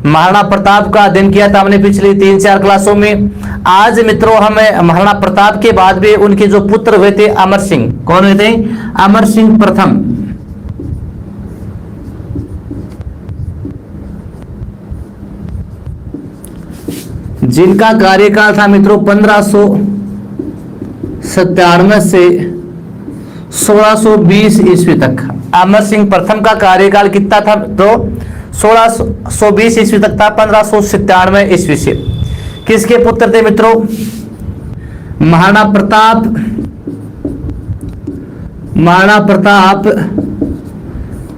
महाराणा प्रताप का अध्ययन किया था हमने पिछली 3-4 क्लासों में। आज मित्रों हमें महाराणा प्रताप के बाद भी उनके जो पुत्र हुए थे अमर सिंह, कौन हुए थे? अमर सिंह प्रथम। जिनका कार्यकाल था मित्रों 1597 से 1620 ईस्वी तक। अमर सिंह प्रथम का कार्यकाल कितना था तो 1620 ईस्वी तक था, 1597 ईस्वी से। किसके पुत्र थे मित्रों? महाराणा प्रताप। महाराणा प्रताप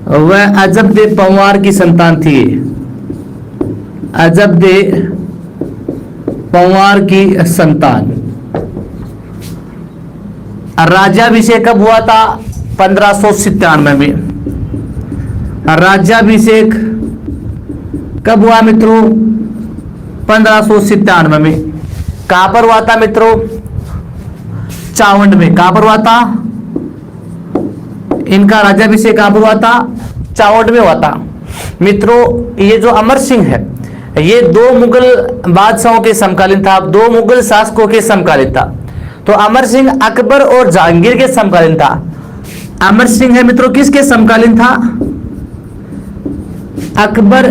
वह अजबदेव पंवार की संतान थी। अजबदेव पंवार की संतान। राज्याभिषेक कब हुआ था? 1597 में। राज्याभिषेक कब हुआ मित्रों? 1597 में। कहां पर हुआ था मित्रों? चावंड में। कहां पर हुआ था? इनका राज्याभिषेक कहां पर हुआ था? चावंड में हुआ था। मित्रों ये जो अमर सिंह है ये 2 मुगल बादशाहों के समकालीन था, 2 मुगल शासकों के समकालीन था। तो अमर सिंह अकबर और जहांगीर के समकालीन था। अमर सिंह है मित्रों किसके समकालीन था? अकबर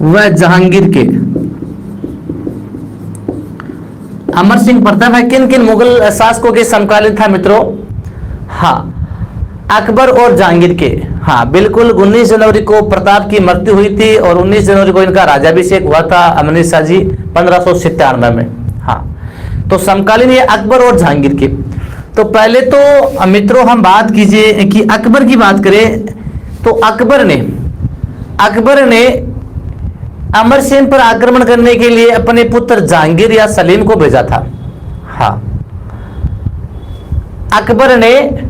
व जहांगीर के। अमर सिंह प्रथम है किन किन मुगल शासकों के समकालीन था मित्रों? हाँ, अकबर और जहांगीर के। हाँ बिल्कुल, 19 जनवरी को प्रताप की मृत्यु हुई थी और 19 जनवरी को इनका राज्याभिषेक हुआ था अमर शाह जी 1597 में। हाँ तो समकालीन ये अकबर और जहांगीर के। तो पहले तो मित्रों हम बात कीजिए कि अकबर की बात करें तो अकबर ने अमर सिंह पर आक्रमण करने के लिए अपने पुत्र जहांगीर या सलीम को भेजा था। हाँ, अकबर ने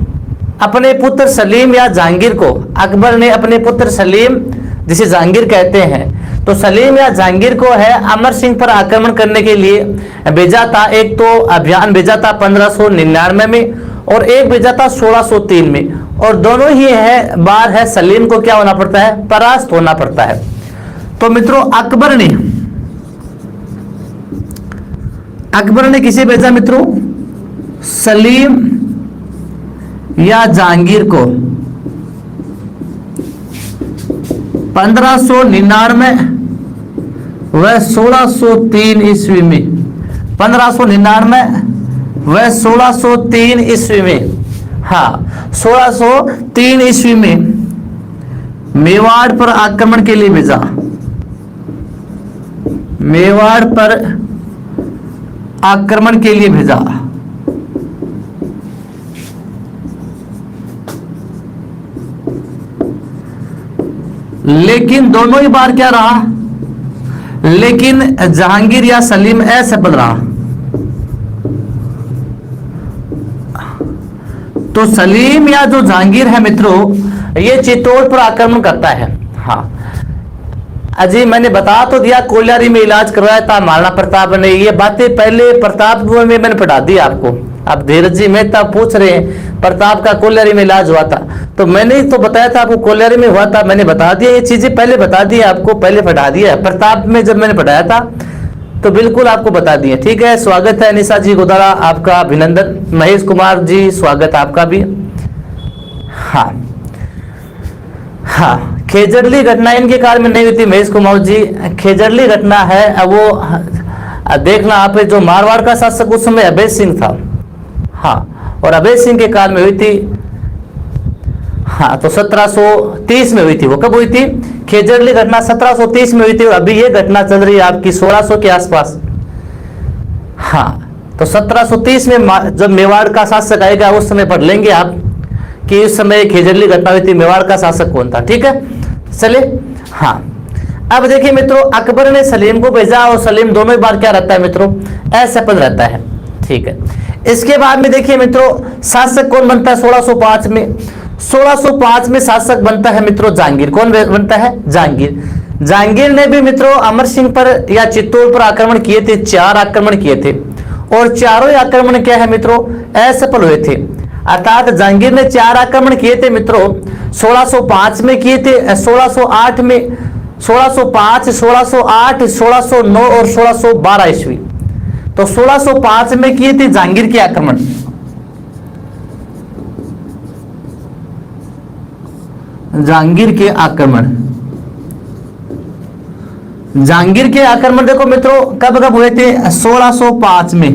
अपने पुत्र सलीम या जहांगीर को, अकबर ने अपने पुत्र सलीम जिसे जहांगीर कहते हैं, तो सलीम या जहांगीर को है अमर सिंह पर आक्रमण करने के लिए भेजा था। एक तो अभियान भेजा था 1599 में और एक भेजा था 1603 में, और दोनों ही है बार है सलीम को क्या होना पड़ता है? परास्त होना पड़ता है। तो मित्रों अकबर ने किसे भेजा मित्रों? सलीम या जहांगीर को 1599 व 1603 ईस्वी में। 1599 व 1603 ईस्वी में। हाँ 1603 ईस्वी में मेवाड़ पर आक्रमण के लिए भेजा। मेवाड़ पर आक्रमण के लिए भेजा। लेकिन दोनों ही बार क्या रहा? लेकिन जहांगीर या सलीम असफल रहा। तो सलीम या जो जहांगीर है मित्रों ये चित्तौड़ पर आक्रमण करता है। हाँ अजी मैंने बता तो दिया, कोलियारी में इलाज करवाया था महाराणा प्रताप ने। ये बातें पहले प्रताप में मैंने पढ़ा दी आपको। अब धीरज जी मेहता पूछ रहे हैं प्रताप का कोलियारी में इलाज हुआ था, तो मैंने तो बताया था आपको कोलियारी में हुआ था। मैंने बता दिया, ये चीजें पहले बता दी आपको, पहले पढ़ा दिया प्रताप में जब मैंने पढ़ाया था तो बिल्कुल आपको बता दिए। ठीक है, स्वागत है निशा जी गोदारा, आपका अभिनंदन। महेश कुमार जी स्वागत आपका भी। हाँ हाँ, खेजड़ली घटना इनके काल में नहीं हुई थी महेश कुमार जी। खेजड़ली घटना है वो देखना आप, जो मारवाड़ का शासक उस समय अभय सिंह था। हाँ, और अभय सिंह के काल में हुई थी। हाँ तो 1730 में हुई थी। वो कब हुई थी? खेजड़ली घटना 1730 में हुई थी, और अभी ये घटना चल रही है आपकी 1600 के आसपास। हाँ तो 1730 में जब मेवाड़ का शासक आएगा उस समय पढ़ लेंगे आप कि उस समय खेजड़ली घटना हुई थी, मेवाड़ का शासक कौन था। ठीक है, चलिए। हाँ अब देखिए मित्रों, अकबर ने सलीम को भेजा और सलीम दोनों ही बार क्या रहता है मित्रों? असफल रहता है। ठीक है, इसके बाद में देखिए मित्रों शासक कौन बनता है 1605 में? 1605 में शासक बनता है मित्रों जहांगीर। कौन बनता है? जहांगीर। जहांगीर ने भी मित्रों अमर सिंह पर या चित्तौड़ पर आक्रमण किए थे, 4 आक्रमण किए थे, और चारों ही आक्रमण क्या है मित्रों? असफल हुए थे। अर्थात जहांगीर ने 4 आक्रमण किए थे मित्रों, 1605 में किए थे, 1608 में, 1605, 1608, 1609 और 1612 ईस्वी। तो 1605 में किए थे जहांगीर के आक्रमण। जहांगीर के आक्रमण, जहांगीर के आक्रमण देखो मित्रों कब कब हुए थे? 1605 में,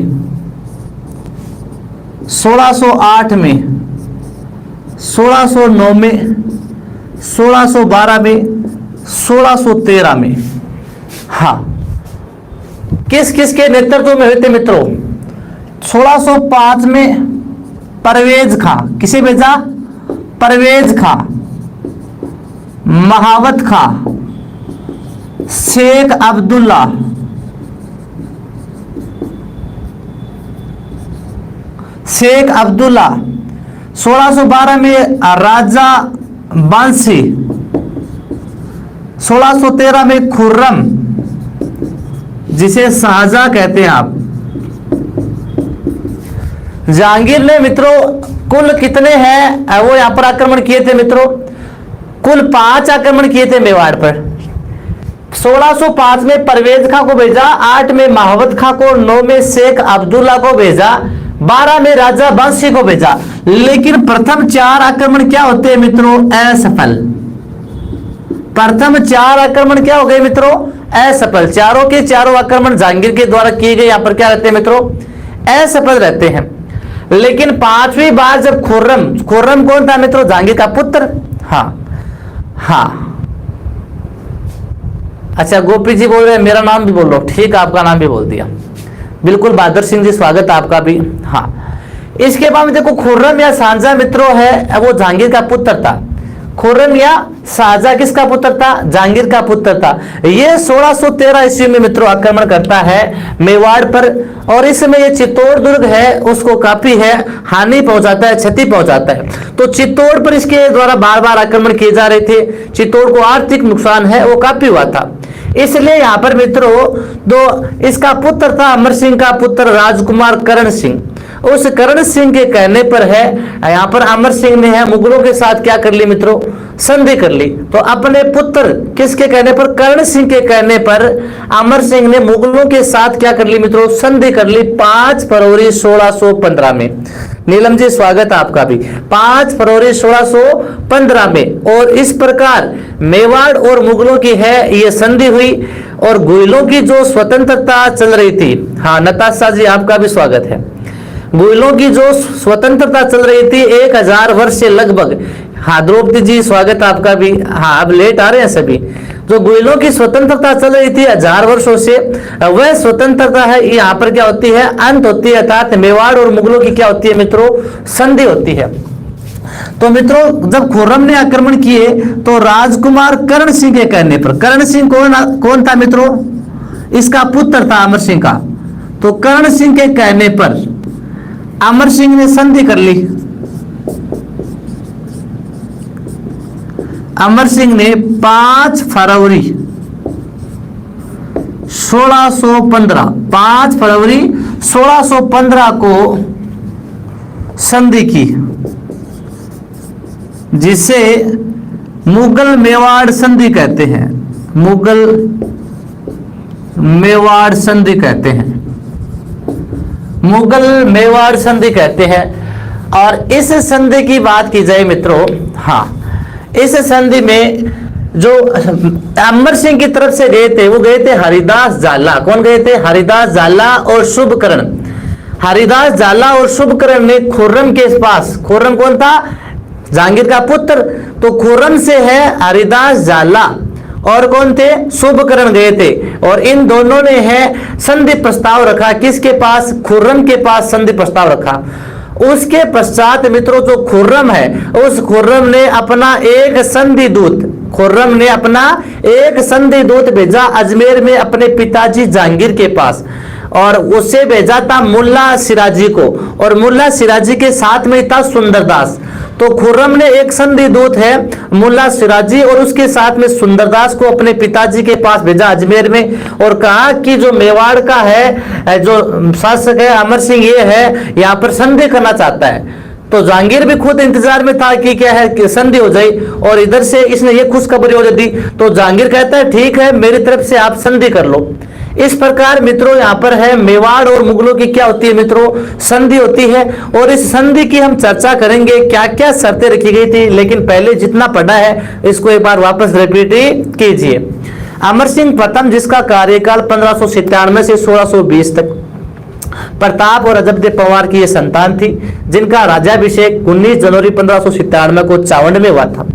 1608 में, 1609 में, 1612 में, 1613 में। हाँ, किस किस के नेतृत्व में हुए थे मित्रों? 1605 में परवेज खां, किसे भेजा? परवेज खां, महावत खां, शेख अब्दुल्ला, शेख अब्दुल्ला। 1612 में राजा बांसी, 1613 में खुर्रम, जिसे शाहजहां कहते हैं आप। जहांगीर ने मित्रों कुल कितने हैं वो यहां पर आक्रमण किए थे मित्रों? कुल 5 आक्रमण किए थे मेवाड़ पर। 1605 में परवेज खां को भेजा, 8 में महावत खां को, 9 में शेख अब्दुल्ला को भेजा, 12 में राजा बांसी को भेजा। लेकिन प्रथम 4 आक्रमण क्या होते हैं मित्रों? असफल। प्रथम 4 आक्रमण क्या हो गए मित्रों? असफल। चारों के चारों आक्रमण जहांगीर के द्वारा किए गए यहां पर क्या रहते हैं मित्रों? असफल रहते हैं। लेकिन 5वीं बार जब खुर्रम, खुर्रम कौन था मित्रों? जहांगीर का पुत्र। हाँ, अच्छा गोपी जी बोल रहे हैं मेरा नाम भी बोल लो। ठीक, आपका नाम भी बोल दिया। बिल्कुल बहादुर सिंह जी स्वागत आपका भी। हाँ, इसके बाद में देखो खुर्रम या शाहजहां मित्रों है वो जहांगीर का पुत्र था। खुर्रम या शाहजहां किसका पुत्र था? जहांगीर का पुत्र था। ये 1613 ईस्वी में मित्रों आक्रमण करता है मेवाड़ पर, और इसमें ये चित्तौड़ दुर्ग है उसको काफी है हानि पहुंचाता है, क्षति पहुंचाता है। तो चित्तौड़ पर इसके द्वारा बार बार आक्रमण किए जा रहे थे, चित्तौड़ को आर्थिक नुकसान है वो काफी हुआ था। इसलिए यहाँ पर मित्रों दो इसका पुत्र था अमर सिंह का पुत्र राजकुमार करण सिंह। उस करण सिंह के कहने पर है यहाँ पर अमर सिंह ने है मुगलों के साथ क्या कर ली मित्रों? संधि कर ली। तो अपने पुत्र किसके कहने पर? करण सिंह के कहने पर अमर सिंह ने मुगलों के साथ क्या कर ली मित्रों? संधि कर ली 5 फरवरी 1615 में। नीलम जी स्वागत आपका भी। 5 फरवरी 1615 में, और इस प्रकार मेवाड़ और मुगलों की है ये संधि हुई, और गुइलों की जो स्वतंत्रता चल रही थी। हाँ नताशा जी आपका भी स्वागत है। गुइलों की जो स्वतंत्रता चल रही थी 1000 वर्ष से लगभग। हाँ द्रौपदी जी स्वागत आपका भी। हाँ अब लेट आ रहे हैं सभी। जो गुइलों की स्वतंत्रता चल रही थी 1000 वर्षों से, वह स्वतंत्रता है यहाँ पर क्या होती है? अंत होती है। अर्थात मेवाड़ और मुगलों की क्या होती है मित्रों? संधि होती है। तो मित्रों जब खुर्रम ने आक्रमण किए तो राजकुमार करण सिंह के कहने पर, करण सिंह कौन था मित्रों? इसका पुत्र था अमर सिंह का। तो करण सिंह के कहने पर अमर सिंह ने संधि कर ली। अमर सिंह ने 5 फरवरी 1615, 5 फरवरी 1615 को संधि की, जिसे मुगल मेवाड़ संधि कहते हैं। मुगल मेवाड़ संधि कहते हैं। मुगल मेवाड़ संधि कहते हैं। और इस संधि की बात की जाए मित्रों, हाँ इस संधि में जो अमर सिंह की तरफ से गए थे वो गए थे हरिदास जाला। कौन गए थे? हरिदास जाला और शुभकरण। हरिदास जाला और शुभकरण ने खुर्रम के पास, खुर्रम कौन था? जहांगीर का पुत्र। तो खुर्रम से है हरिदास जाला और कौन थे? शुभकरण गए थे, और इन दोनों ने है संधि प्रस्ताव रखा। किसके पास? खुर्रम के पास संधि प्रस्ताव रखा। उसके पश्चात मित्रों जो खुर्रम है, उस खुर्रम ने अपना एक संधि दूत, खुर्रम ने अपना एक संधि दूत भेजा अजमेर में अपने पिताजी जहांगीर के पास, और उसे भेजा था मुल्ला सिराजी को, और मुल्ला सिराजी के साथ में था सुंदरदास। तो खुर्रम ने एक संधि दूत है मुल्ला सिराजी और उसके साथ में सुंदरदास को अपने पिताजी के पास भेजा अजमेर में, और कहा कि जो मेवाड़ का है जो शासक है अमर सिंह ये है यहाँ पर संधि करना चाहता है। तो जहांगीर भी खुद इंतजार में था कि क्या है कि संधि हो जाए, और इधर से इसने ये खुशखबरी हो दी, तो जहांगीर कहता है ठीक है मेरी तरफ से आप संधि कर लो। इस प्रकार मित्रों यहाँ पर है मेवाड़ और मुगलों की क्या होती है मित्रों, संधि होती है। और इस संधि की हम चर्चा करेंगे, क्या क्या शर्तें रखी गई थी, लेकिन पहले जितना पढ़ा है इसको एक बार वापस रिपीट कीजिए। अमर सिंह प्रथम, जिसका कार्यकाल 1597 से 1620 तक, प्रताप और अजबदेव पवार की ये संतान थी, जिनका राज्याभिषेक 19 जनवरी 1597 को चावंड में हुआ था।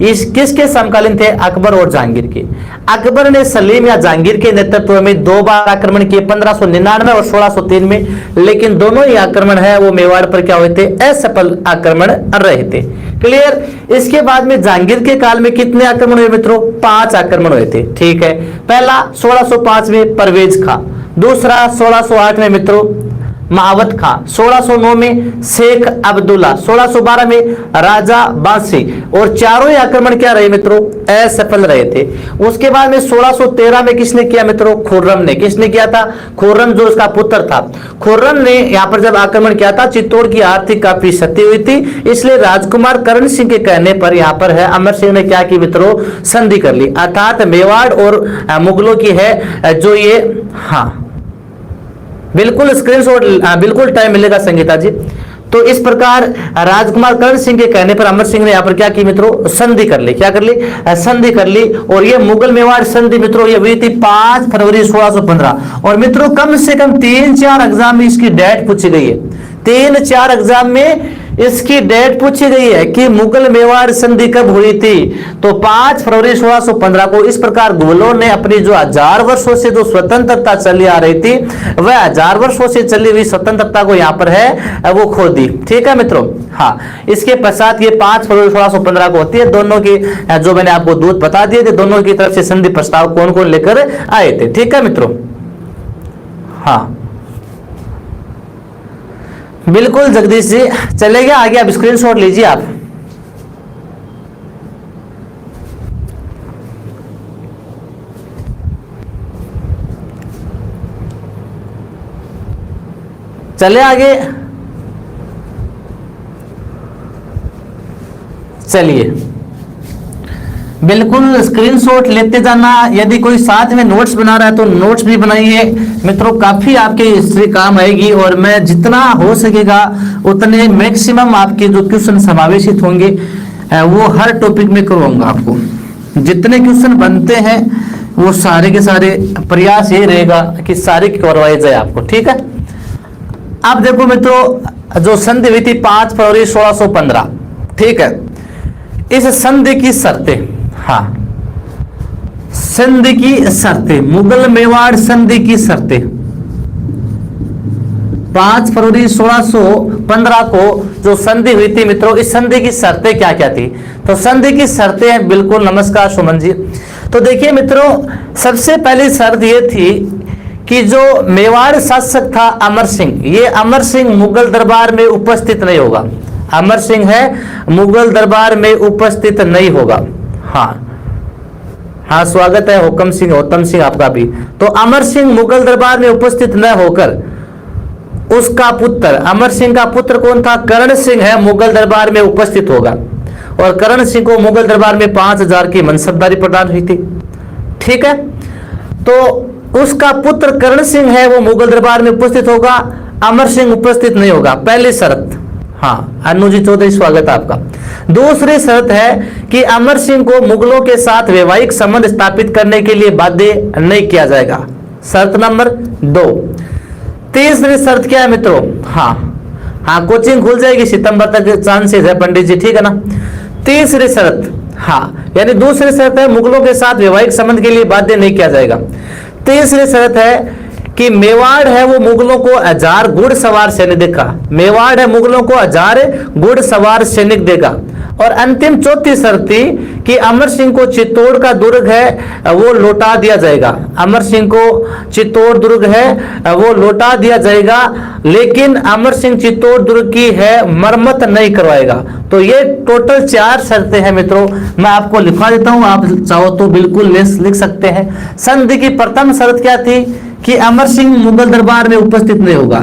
इस किसके समकालीन थे, अकबर और जहांगीर के। अकबर ने सलीम या जहांगीर के नेतृत्व में 2 बार आक्रमण किए, 1599 और 1603 में, लेकिन दोनों ही आक्रमण है वो मेवाड़ पर क्या हुए थे, असफल आक्रमण रहे थे। क्लियर। इसके बाद में जहांगीर के काल में कितने आक्रमण हुए मित्रों, 5 आक्रमण हुए थे। ठीक है, पहला 1605 में परवेज खां, दूसरा 1608 में मित्रों महावत खां, 1609 में शेख अब्दुल्ला, 1612 में राजा बांसी, और चारों ही आक्रमण क्या रहे मित्रों, असफल रहे थे। उसके बाद में 1613 में किसने किया मित्रों, खुर्रम ने। किसने किया था, खुर्रम जो उसका पुत्र था। खुर्रम ने यहाँ पर जब आक्रमण किया था, चित्तौड़ की आर्थिक काफी क्षति हुई थी, इसलिए राजकुमार करण सिंह के कहने पर यहाँ पर है अमर सिंह ने क्या की मित्रों, संधि कर ली, अर्थात मेवाड़ और मुगलों की है जो ये, हाँ बिल्कुल स्क्रीनशॉट, बिल्कुल टाइम मिलेगा संगीता जी। तो इस प्रकार राजकुमार करण सिंह के कहने पर अमर सिंह ने यहाँ पर क्या की मित्रों, संधि कर ली। क्या कर ली, संधि कर ली। और ये मुगल मेवाड़ संधि मित्रों ये हुई थी 5 फरवरी 1615। और मित्रों कम से कम 3-4 एग्जाम में इसकी डेट पूछी गई है, 3-4 एग्जाम में इसकी डेट पूछी गई है कि मुगल मेवाड़ संधि कब हुई थी, तो 5 फरवरी 1615 को। इस प्रकार मुगलों ने अपनी जो 1000 वर्षों से जो स्वतंत्रता चली आ रही थी, वह 1000 वर्षों से चली हुई स्वतंत्रता को यहाँ पर है वो खो दी। ठीक है मित्रों, हाँ इसके पश्चात ये 5 फरवरी 1615 को होती है। दोनों की जो मैंने आपको दूत बता दिए थे, दोनों की तरफ से संधि प्रस्ताव कौन कौन लेकर आए थे। ठीक है मित्रों, हाँ बिल्कुल जगदीश जी, चलेगा आगे, आप स्क्रीनशॉट लीजिए आप। चले आगे, चलिए बिल्कुल स्क्रीनशॉट लेते जाना। यदि कोई साथ में नोट्स बना रहा है तो नोट्स भी बनाइए मित्रों, काफी आपके हिस्ट्री काम आएगी। और मैं जितना हो सकेगा उतने मैक्सिमम आपके जो क्वेश्चन समावेशित होंगे वो हर टॉपिक में करवाऊंगा आपको। जितने क्वेश्चन बनते हैं वो सारे के सारे प्रयास ये रहेगा कि सारे करवाए जाए आपको। ठीक है, अब देखो मित्रों जो संधि हुई थी 5 फरवरी 1615, ठीक है, इस संधि की शर्तें, हाँ संधि की शर्तें, मुगल मेवाड़ संधि की शर्तें 5 फरवरी 1615 को जो संधि हुई थी मित्रों, इस संधि की शर्तें क्या क्या थी। तो संधि की शर्तें, बिल्कुल नमस्कार सुमन जी। तो देखिए मित्रों, सबसे पहली शर्त ये थी कि जो मेवाड़ शासक था अमर सिंह, ये अमर सिंह मुगल दरबार में उपस्थित नहीं होगा। अमर सिंह है मुगल दरबार में उपस्थित नहीं होगा। हाँ हाँ, स्वागत है हुक्म सिंह, उत्तम सिंह आपका भी। तो अमर सिंह मुगल दरबार में उपस्थित न होकर उसका पुत्र, अमर सिंह का पुत्र कौन था, करण सिंह है, मुगल दरबार में उपस्थित होगा। और करण सिंह को मुगल दरबार में 5000 की मनसबदारी प्रदान हुई थी। ठीक है, तो उसका पुत्र करण सिंह है वो मुगल दरबार में उपस्थित होगा, अमर सिंह उपस्थित नहीं होगा, पहली शर्त। हाँ अनु जी चौधरी स्वागत है आपका। दूसरी शर्त है कि अमर सिंह को मुगलों के साथ वैवाहिक संबंध स्थापित करने के लिए बाध्य नहीं किया जाएगा, शर्त नंबर 2। तीसरी शर्त क्या है मित्रों, हाँ कोचिंग खुल जाएगी सितंबर तक चांसेस है पंडित जी, ठीक है ना। तीसरी शर्त, हाँ यानी दूसरी शर्त है मुगलों के साथ वैवाहिक संबंध के लिए बाध्य नहीं किया जाएगा। तीसरी शर्त है कि मेवाड़ है वो मुगलों को 1000 घुड़सवार सैनिक देगा, मेवाड़ है मुगलों को 1000 घुड़सवार सैनिक देगा। और अंतिम चौथी शर्त थी कि अमर सिंह को चित्तौड़ का दुर्ग है वो लौटा दिया जाएगा, अमर सिंह को चित्तौड़ दुर्ग है वो लौटा दिया जाएगा, लेकिन अमर सिंह चित्तौड़ दुर्ग की है मरम्मत नहीं करवाएगा। तो ये टोटल 4 शर्तें हैं मित्रों, मैं आपको लिखवा देता हूं, आप चाहो तो बिल्कुल लिख सकते हैं। संधि की प्रथम शर्त क्या थी कि अमर सिंह मुगल दरबार में उपस्थित नहीं होगा,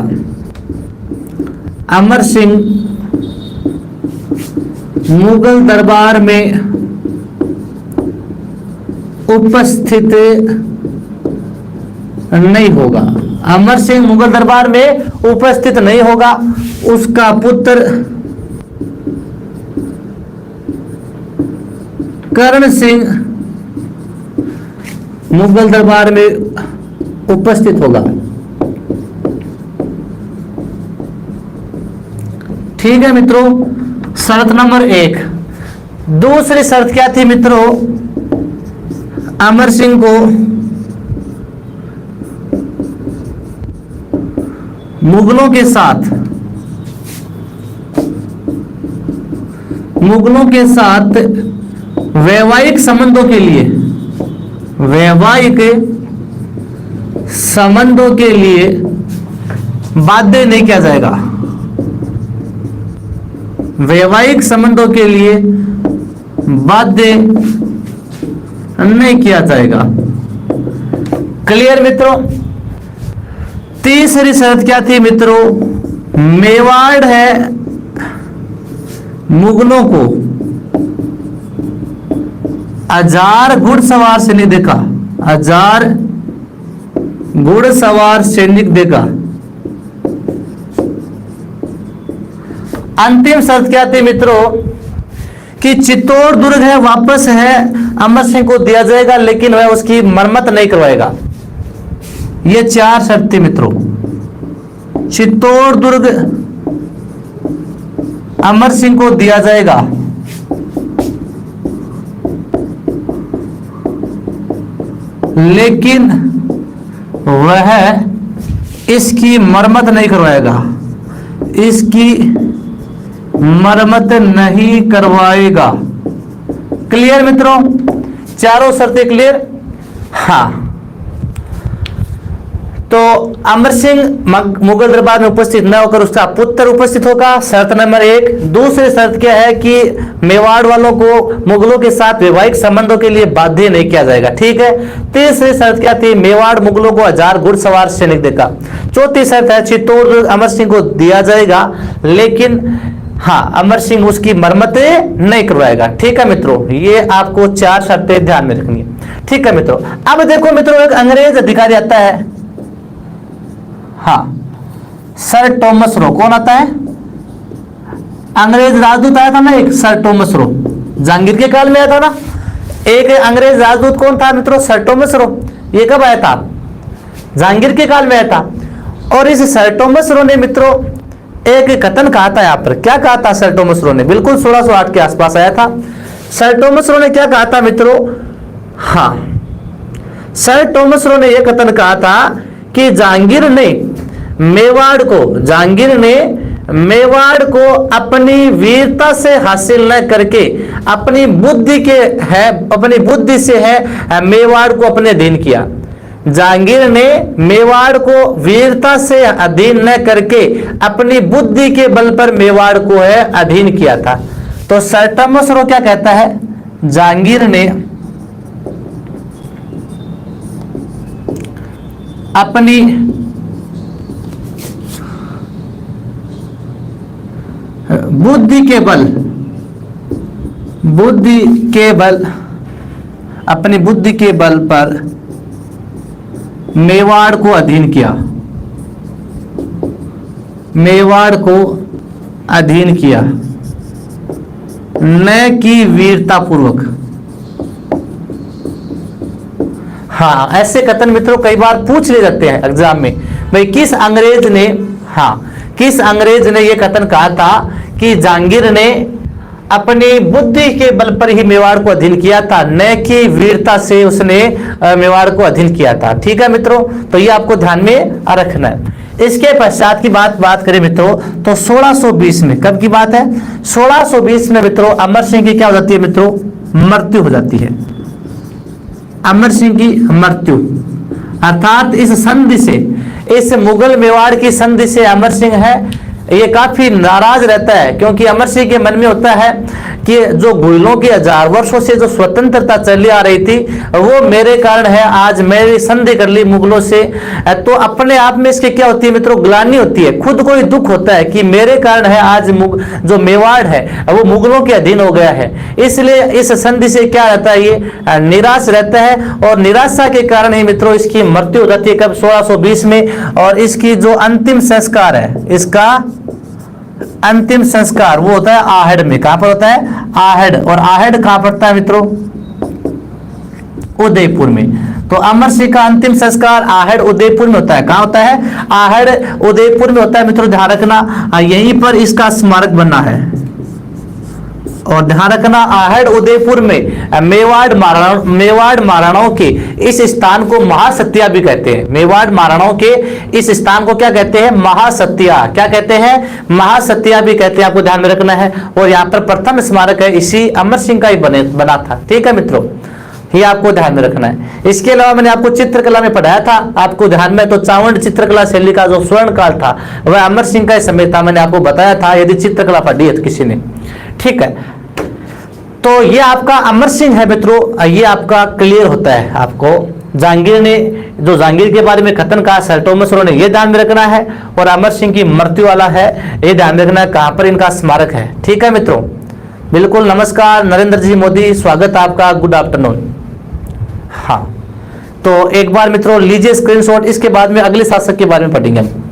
अमर सिंह मुगल दरबार में उपस्थित नहीं होगा। अमर सिंह मुगल दरबार में उपस्थित नहीं होगा। उसका पुत्र करण सिंह मुगल दरबार में उपस्थित होगा। ठीक है मित्रों, शर्त नंबर 1। दूसरी शर्त क्या थी मित्रों? अमर सिंह को मुगलों के साथ वैवाहिक संबंधों के लिए बाध्य नहीं किया जाएगा। वैवाहिक संबंधों के लिए बाध्य नहीं किया जाएगा। क्लियर मित्रों? तीसरी शर्त क्या थी मित्रों? मेवाड़ है मुगलों को 1000 घुड़सवार सैनिक देगा। 1000 घुड़सवार सैनिक देगा। अंतिम शर्त क्या थी मित्रों? कि चित्तौड़ दुर्ग है, वापस है, अमर सिंह को दिया जाएगा, लेकिन वह उसकी मरम्मत नहीं करवाएगा। ये 4 शर्त थी मित्रों। चित्तौड़ दुर्ग अमर सिंह को दिया जाएगा, लेकिन वह इसकी मरम्मत नहीं करवाएगा। इसकी मरम्मत नहीं करवाएगा। क्लियर मित्रों? चारों शर्तें क्लियर? हाँ। तो अमर सिंह मुगल दरबार में उपस्थित न होकर उसका पुत्र उपस्थित होगा, शर्त नंबर 1। दूसरी शर्त क्या है? कि मेवाड़ वालों को मुगलों के साथ वैवाहिक संबंधों के लिए बाध्य नहीं किया जाएगा। ठीक है। तीसरी शर्त क्या थी? मेवाड़ मुगलों को 1000 घुड़सवार सैनिक देगा। चौथी शर्त है चित्तौड़ अमर सिंह को दिया जाएगा, लेकिन हाँ, अमर सिंह उसकी मरम्मतें नहीं करवाएगा। ठीक है मित्रों, ये आपको 4 शर्तें ध्यान में रखनी है। ठीक है मित्रों। अब देखो मित्रों, एक अंग्रेज अधिकारी आता है, हाँ, सर टॉमस रो। कौन आता है? अंग्रेज राजदूत आया था ना एक, सर टॉमस रो। जहांगीर के काल में आया था ना एक अंग्रेज राजदूत। कौन था मित्रों? Sir Thomas Roe. ये कब आया था? जहांगीर के काल में आया था। और इस सर टॉमस रो ने मित्रों एक कथन कहा था। यहाँ पर क्या कहा था सर टॉमस रो ने? बिल्कुल 1608 के आसपास आया था। सर टॉमस रो ने क्या कहा था मित्रों? हाँ, सर टॉमस रो ने यह कथन कहा था कि जहांगीर ने मेवाड़ को अपनी वीरता से हासिल न करके अपनी बुद्धि से है मेवाड़ को अपने अधीन किया। जहांगीर ने मेवाड़ को वीरता से अधीन न करके अपनी बुद्धि के बल पर मेवाड़ को है अधीन किया था। तो सर टॉमस रो क्या कहता है? जहांगीर ने अपनी बुद्धि के बल पर मेवाड़ को अधीन किया। न कि वीरता पूर्वक। हाँ, ऐसे कथन मित्रों कई बार पूछ ले जाते हैं एग्जाम में। भाई किस अंग्रेज ने यह कथन कहा था कि जहांगीर ने अपनी बुद्धि के बल पर ही मेवाड़ को अधीन किया था, न कि वीरता से उसने मेवाड़ को अधीन किया था। ठीक है मित्रों, तो ये आपको ध्यान में रखना है। इसके पश्चात की बात करें मित्रों तो 1620 में, कब की बात है? 1620 में मित्रों अमर सिंह की क्या हो जाती है मित्रों? मृत्यु हो जाती है। अमर सिंह की मृत्यु, अर्थात इस मुगल मेवाड़ की संधि से अमर सिंह है ये काफी नाराज रहता है, क्योंकि अमर सिंह के मन में होता है कि जो गुइलों की 1000 वर्षों से जो स्वतंत्रता चली आ रही थी वो मेरे कारण है, आज मेरी संधि कर ली मुगलों से। तो अपने आप में इसके क्या होती है मित्रों, ग्लानि होती है, खुद को ही दुख होता है कि मेरे कारण है आज जो मेवाड़ है वो मुगलों के अधीन हो गया है। इसलिए इस संधि से क्या रहता है, ये निराश रहता है और निराशा के कारण ही मित्रों इसकी मृत्यु हो जाती है कब, 1620 में। और इसकी जो अंतिम संस्कार है, इसका अंतिम संस्कार वो होता है आहड़ में। कहां पर होता है, आहड़। और आहड़ कहां पड़ता है मित्रों, उदयपुर में। तो अमर सिंह का अंतिम संस्कार आहड़ उदयपुर में होता है। कहां होता है, आहड़ उदयपुर में होता है मित्रों, ध्यान रखना, यहीं पर इसका स्मारक बना है। और ध्यान रखना, आहड़ उदयपुर में मेवाड़ महाराणाओं के इस स्थान को महासत्या भी कहते हैं। मेवाड़ महाराणाओं के इस स्थान को क्या कहते हैं, महासत्या। क्या कहते हैं, महासत्या भी कहते हैं, आपको ध्यान में रखना है। और यहाँ पर प्रथम स्मारक है इसी अमर सिंह का ही बना था। ठीक है मित्रों, ये आपको ध्यान में रखना है। इसके अलावा मैंने आपको चित्रकला में पढ़ाया था, आपको ध्यान में, तो चावंड चित्रकला शैली का जो स्वर्ण काल था वह अमर सिंह का समय था, मैंने आपको बताया था यदि चित्रकला पढ़ी है तो किसी ने। ठीक है, तो ये आपका अमर सिंह है मित्रों, ये आपका क्लियर होता है। आपको जहांगीर ने, जो जहांगीर के बारे में कथन कहा सर टॉमस रो ने, ये ध्यान में रखना है। और अमर सिंह की मृत्यु वाला है, ये ध्यान में रखना है कहां पर इनका स्मारक है। ठीक है मित्रों, बिल्कुल। नमस्कार नरेंद्र जी मोदी, स्वागत आपका, गुड आफ्टरनून। हाँ, तो एक बार मित्रों लीजिए स्क्रीनशॉट, इसके बाद में अगले शासक के बारे में पढ़ेंगे हम।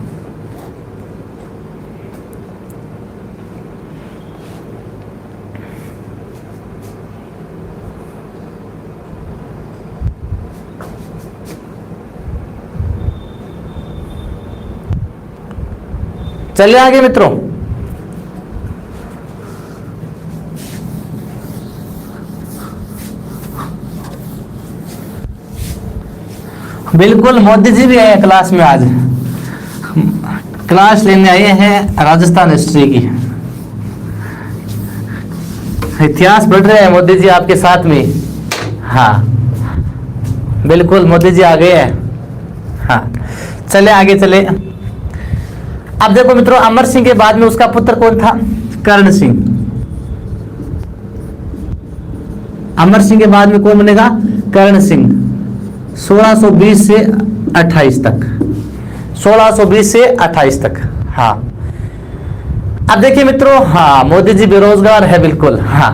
चलिए आगे मित्रों, बिल्कुल मोदी जी भी आए हैं क्लास में, आज क्लास लेने आए हैं राजस्थान हिस्ट्री की, इतिहास पढ़ रहे हैं मोदी जी आपके साथ में। हाँ बिल्कुल, मोदी जी आ गए हैं। हाँ चले आगे चले। अब देखो मित्रों, अमर सिंह के बाद में उसका पुत्र कौन था, कर्ण सिंह। अमर सिंह के बाद में कौन बनेगा, कर्ण सिंह। 1620 से 28 तक, 1620 से 28 तक। हाँ अब देखिए मित्रों, हाँ मोदी जी बेरोजगार है, बिल्कुल। हाँ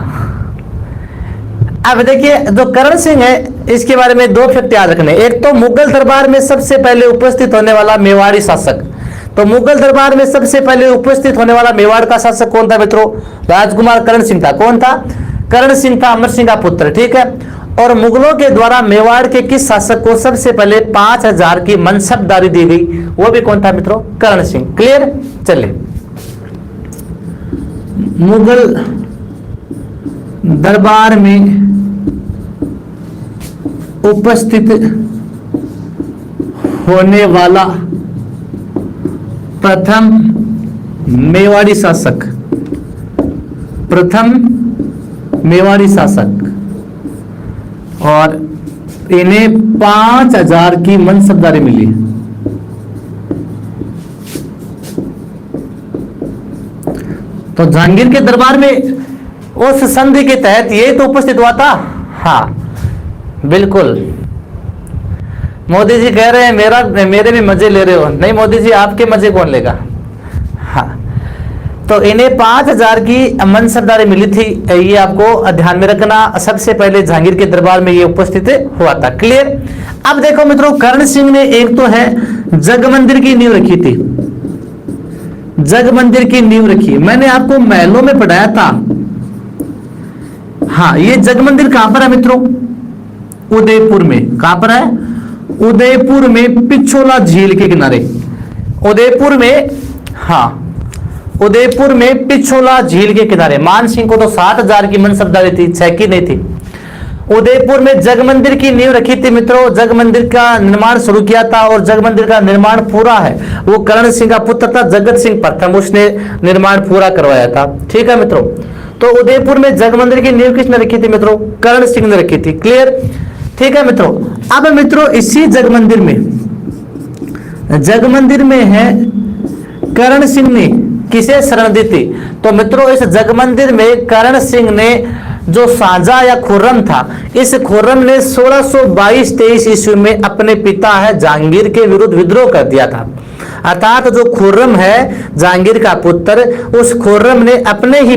अब देखिए जो कर्ण सिंह है, इसके बारे में दो फैक्ट याद रखने। एक तो मुगल दरबार में सबसे पहले उपस्थित होने वाला मेवाड़ी शासक। तो मुगल दरबार में सबसे पहले उपस्थित होने वाला मेवाड़ का शासक कौन था मित्रों, राजकुमार कर्ण सिंह था। कौन था, कर्ण सिंह था, अमर सिंह का पुत्र। ठीक है, और मुगलों के द्वारा मेवाड़ के किस शासक को सबसे पहले 5000 की मनसबदारी दी गई, वो भी कौन था मित्रों, कर्ण सिंह। क्लियर। चलिए, मुगल दरबार में उपस्थित होने वाला प्रथम मेवाड़ी शासक, प्रथम मेवाड़ी शासक, और इन्हें 5000 की मनसबदारी मिली। तो जहांगीर के दरबार में उस संधि के तहत ये तो उपस्थित हुआ था। हाँ बिल्कुल, मोदी जी कह रहे हैं मेरे भी मजे ले रहे हो। नहीं मोदी जी, आपके मजे कौन लेगा। हाँ, तो इन्हें 5000 की मनसबदारी मिली थी, ये आपको ध्यान में रखना। सबसे पहले जहांगीर के दरबार में ये उपस्थित हुआ था। क्लियर। अब देखो मित्रों, कर्ण सिंह ने एक तो है जग मंदिर की नींव रखी थी, जग मंदिर की नींव रखी। मैंने आपको महलों में पढ़ाया था। हाँ, ये जग मंदिर कहां पर है मित्रों, उदयपुर में। कहां पर है, उदयपुर में, पिछोला झील के किनारे, उदयपुर में। हाँ, उदयपुर में पिछोला झील के किनारे। मान सिंह को तो 7000 की मनसबदारी थी, 6 की नहीं थी। उदयपुर में जग मंदिर की नींव रखी थी मित्रों, जग मंदिर का निर्माण शुरू किया था, और जग मंदिर का निर्माण पूरा है वो कर्ण सिंह का पुत्र था, जगत सिंह प्रथम, उसने निर्माण पूरा करवाया था। ठीक है मित्रों, तो उदयपुर में जग मंदिर की नींव किसने रखी थी मित्रों, कर्ण सिंह ने रखी थी। क्लियर। ठीक है मित्रों, अब मित्रों इसी जग मंदिर में है कर्ण सिंह ने किसे शरण दी थी? तो मित्रों इस जगमंदिर में करण सिंह ने जो साझा या खुर्रम था, इस खुर्रम ने 1622-23 ईस्वी में अपने पिता है जहांगीर के विरुद्ध विद्रोह कर दिया था। अर्थात जो खुर्रम है जहांगीर का पुत्र, उस खुर्रम ने अपने ही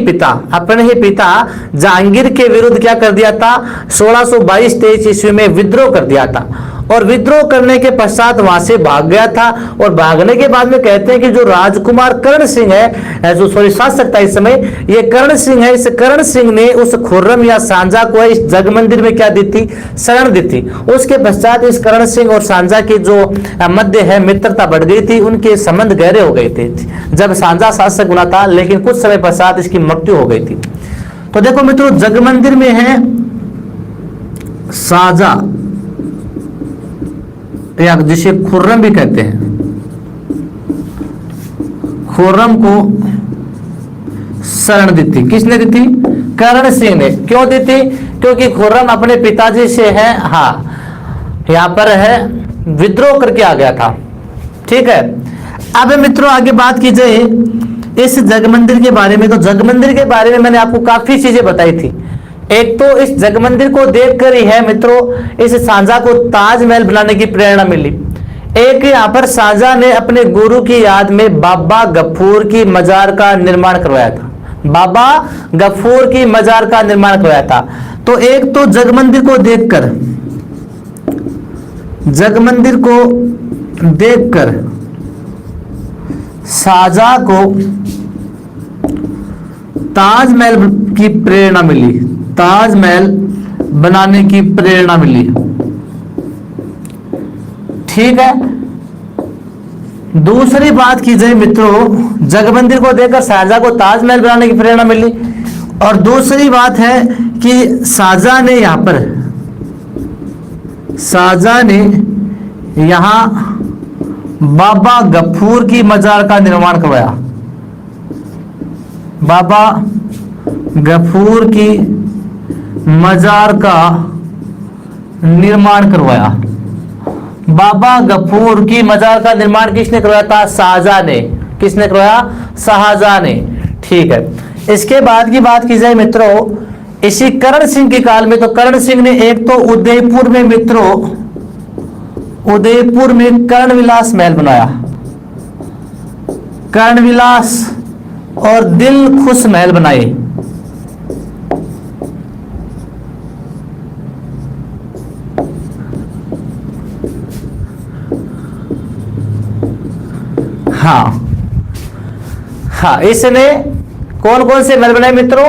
पिता जहांगीर के विरुद्ध क्या कर दिया था? 1622-23 ईस्वी में विद्रोह कर दिया था। और विद्रोह करने के पश्चात वहां से भाग गया था। और भागने के बाद में कहते हैं कि जो राजकुमार करण सिंह है, जो सॉरी शासक था इस समय, ये करण सिंह है, इस करण सिंह ने उस खुर्रम या सांझा को इस जगमंदिर में क्या दी थी? शरण दी थी। उसके पश्चात इस करण सिंह और सांझा की जो मध्य है मित्रता बढ़ गई थी, उनके संबंध गहरे हो गए थे जब सांझा शासक बना था, लेकिन कुछ समय पश्चात इसकी मृत्यु हो गई थी। तो देखो मित्रों, जगमंदिर में है साझा या जिसे खुर्रम भी कहते हैं, खुर्रम को शरण दी थी। किसने दी थी? करण सिंह ने। क्यों दी थी? क्योंकि खुर्रम अपने पिताजी से है, हाँ, यहां पर है विद्रोह करके आ गया था। ठीक है। अब मित्रों आगे बात की जाए इस जगमंदिर के बारे में, तो जगमंदिर के बारे में मैंने आपको काफी चीजें बताई थी। एक तो इस जगमंदिर को देखकर ही है मित्रों इस सांझा को ताजमहल बनाने की प्रेरणा मिली। एक यहाँ पर सांझा ने अपने गुरु की याद में बाबा गफूर की मजार का निर्माण करवाया था। बाबा गफूर की मजार का निर्माण करवाया था। तो एक तो जगमंदिर को देखकर सांझा को ताजमहल की प्रेरणा मिली, ताजमहल बनाने की प्रेरणा मिली। ठीक है। दूसरी बात की जाए मित्रों, जगमंदिर को देखकर शाहजहां को ताजमहल बनाने की प्रेरणा मिली। और दूसरी बात है कि शाहजहां ने यहां बाबा गफूर की मजार का निर्माण करवाया। बाबा गफूर की मजार का निर्माण करवाया। बाबा गफूर की मजार का निर्माण किसने करवाया था? शाहजहां ने। किसने करवाया? शाहजहां ने। ठीक है। इसके बाद की बात की जाए मित्रों, इसी करण सिंह के काल में, तो करण सिंह ने एक तो उदयपुर में मित्रों, उदयपुर में कर्णविलास महल बनाया। कर्णविलास और दिलखुश महल बनाए। हाँ, इसने कौन कौन से महल बनाए मित्रों?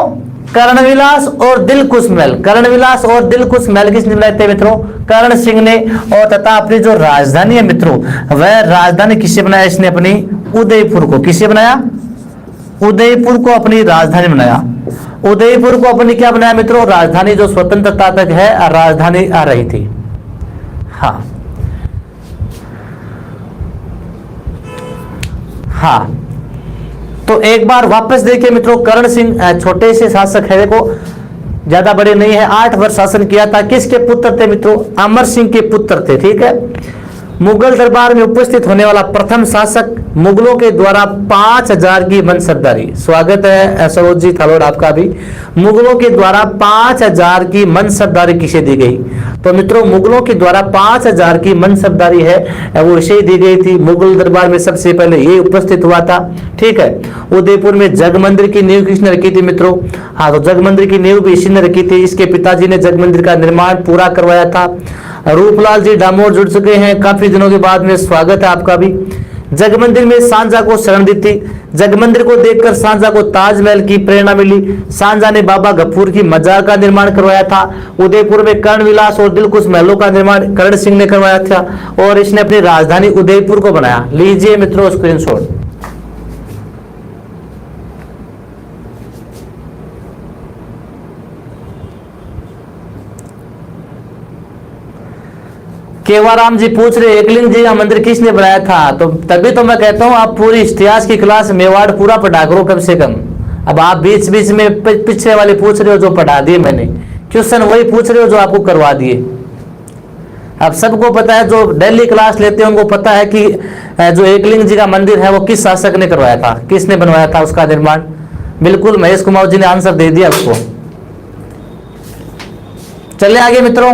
कर्णविलास और दिलखुश महल। कर्णविलास और दिलखुश महल किसने बनाए थे मित्रों? करण सिंह ने। और तथा अपनी जो राजधानी है मित्रों, वह राजधानी किससे बनाया? इसने अपनी उदयपुर को। किससे बनाया? उदयपुर को अपनी राजधानी बनाया। उदयपुर को अपनी क्या बनाया मित्रों? राजधानी। जो स्वतंत्रता तक है राजधानी आ रही थी। हाँ, तो एक बार वापस देखिए मित्रों, करण सिंह छोटे से शासक है, देखो ज्यादा बड़े नहीं है, 8 वर्ष शासन किया था। किसके पुत्र थे मित्रों? अमर सिंह के पुत्र थे। ठीक है। मुगल दरबार में उपस्थित होने वाला प्रथम शासक, मुगलों के द्वारा 5000 की मनसबदारी। स्वागत है सरोज जी थालोड़ आपका भी। मुगलों के द्वारा 5000 की मनसबदारी किसे दी गई? तो मित्रों मुगलों के द्वारा 5000 की मनसबदारी है वो इसे दी गई थी। मुगल दरबार में सबसे पहले ये उपस्थित हुआ था। ठीक है। उदयपुर में जगमंदिर की नींव किसने रखी थी मित्रों? हाँ, तो जगमंदिर की नींव भी इसी ने रखी थी। इसके पिताजी ने जगमंदिर का निर्माण पूरा करवाया था। रूपलाल जी डामोर जुड़ चुके हैं काफी दिनों के बाद में, स्वागत है आपका भी। जगमंदिर में सांझा को शरण दी थी। जगमंदिर को देखकर सांझा को ताजमहल की प्रेरणा मिली। सांझा ने बाबा गफूर की मजार का निर्माण करवाया था। उदयपुर में कर्णविलास और दिलखुश महलों का निर्माण करण सिंह ने करवाया था। और इसने अपनी राजधानी उदयपुर को बनाया। लीजिए मित्रों स्क्रीनशॉट। केवाराम जी पूछ रहे एकलिंग जी का मंदिर किसने बनाया था? तो तभी तो मैं कहता हूं आप पूरी इतिहास की क्लास मेवाड़ पूरा पढ़ा करो कम से कम। अब आप बीच बीच में पिछले वाले पूछ रहे हो जो पढ़ा दिए मैंने, क्वेश्चन वही पूछ रहे हो जो आपको करवा दिए। अब सबको पता है, जो डेली क्लास लेते हैं उनको पता है कि जो एकलिंग जी का मंदिर है वो किस शासक ने करवाया था, किसने बनवाया था उसका निर्माण। बिल्कुल महेश कुमार जी ने आंसर दे दिया उसको। चलिए आगे मित्रों,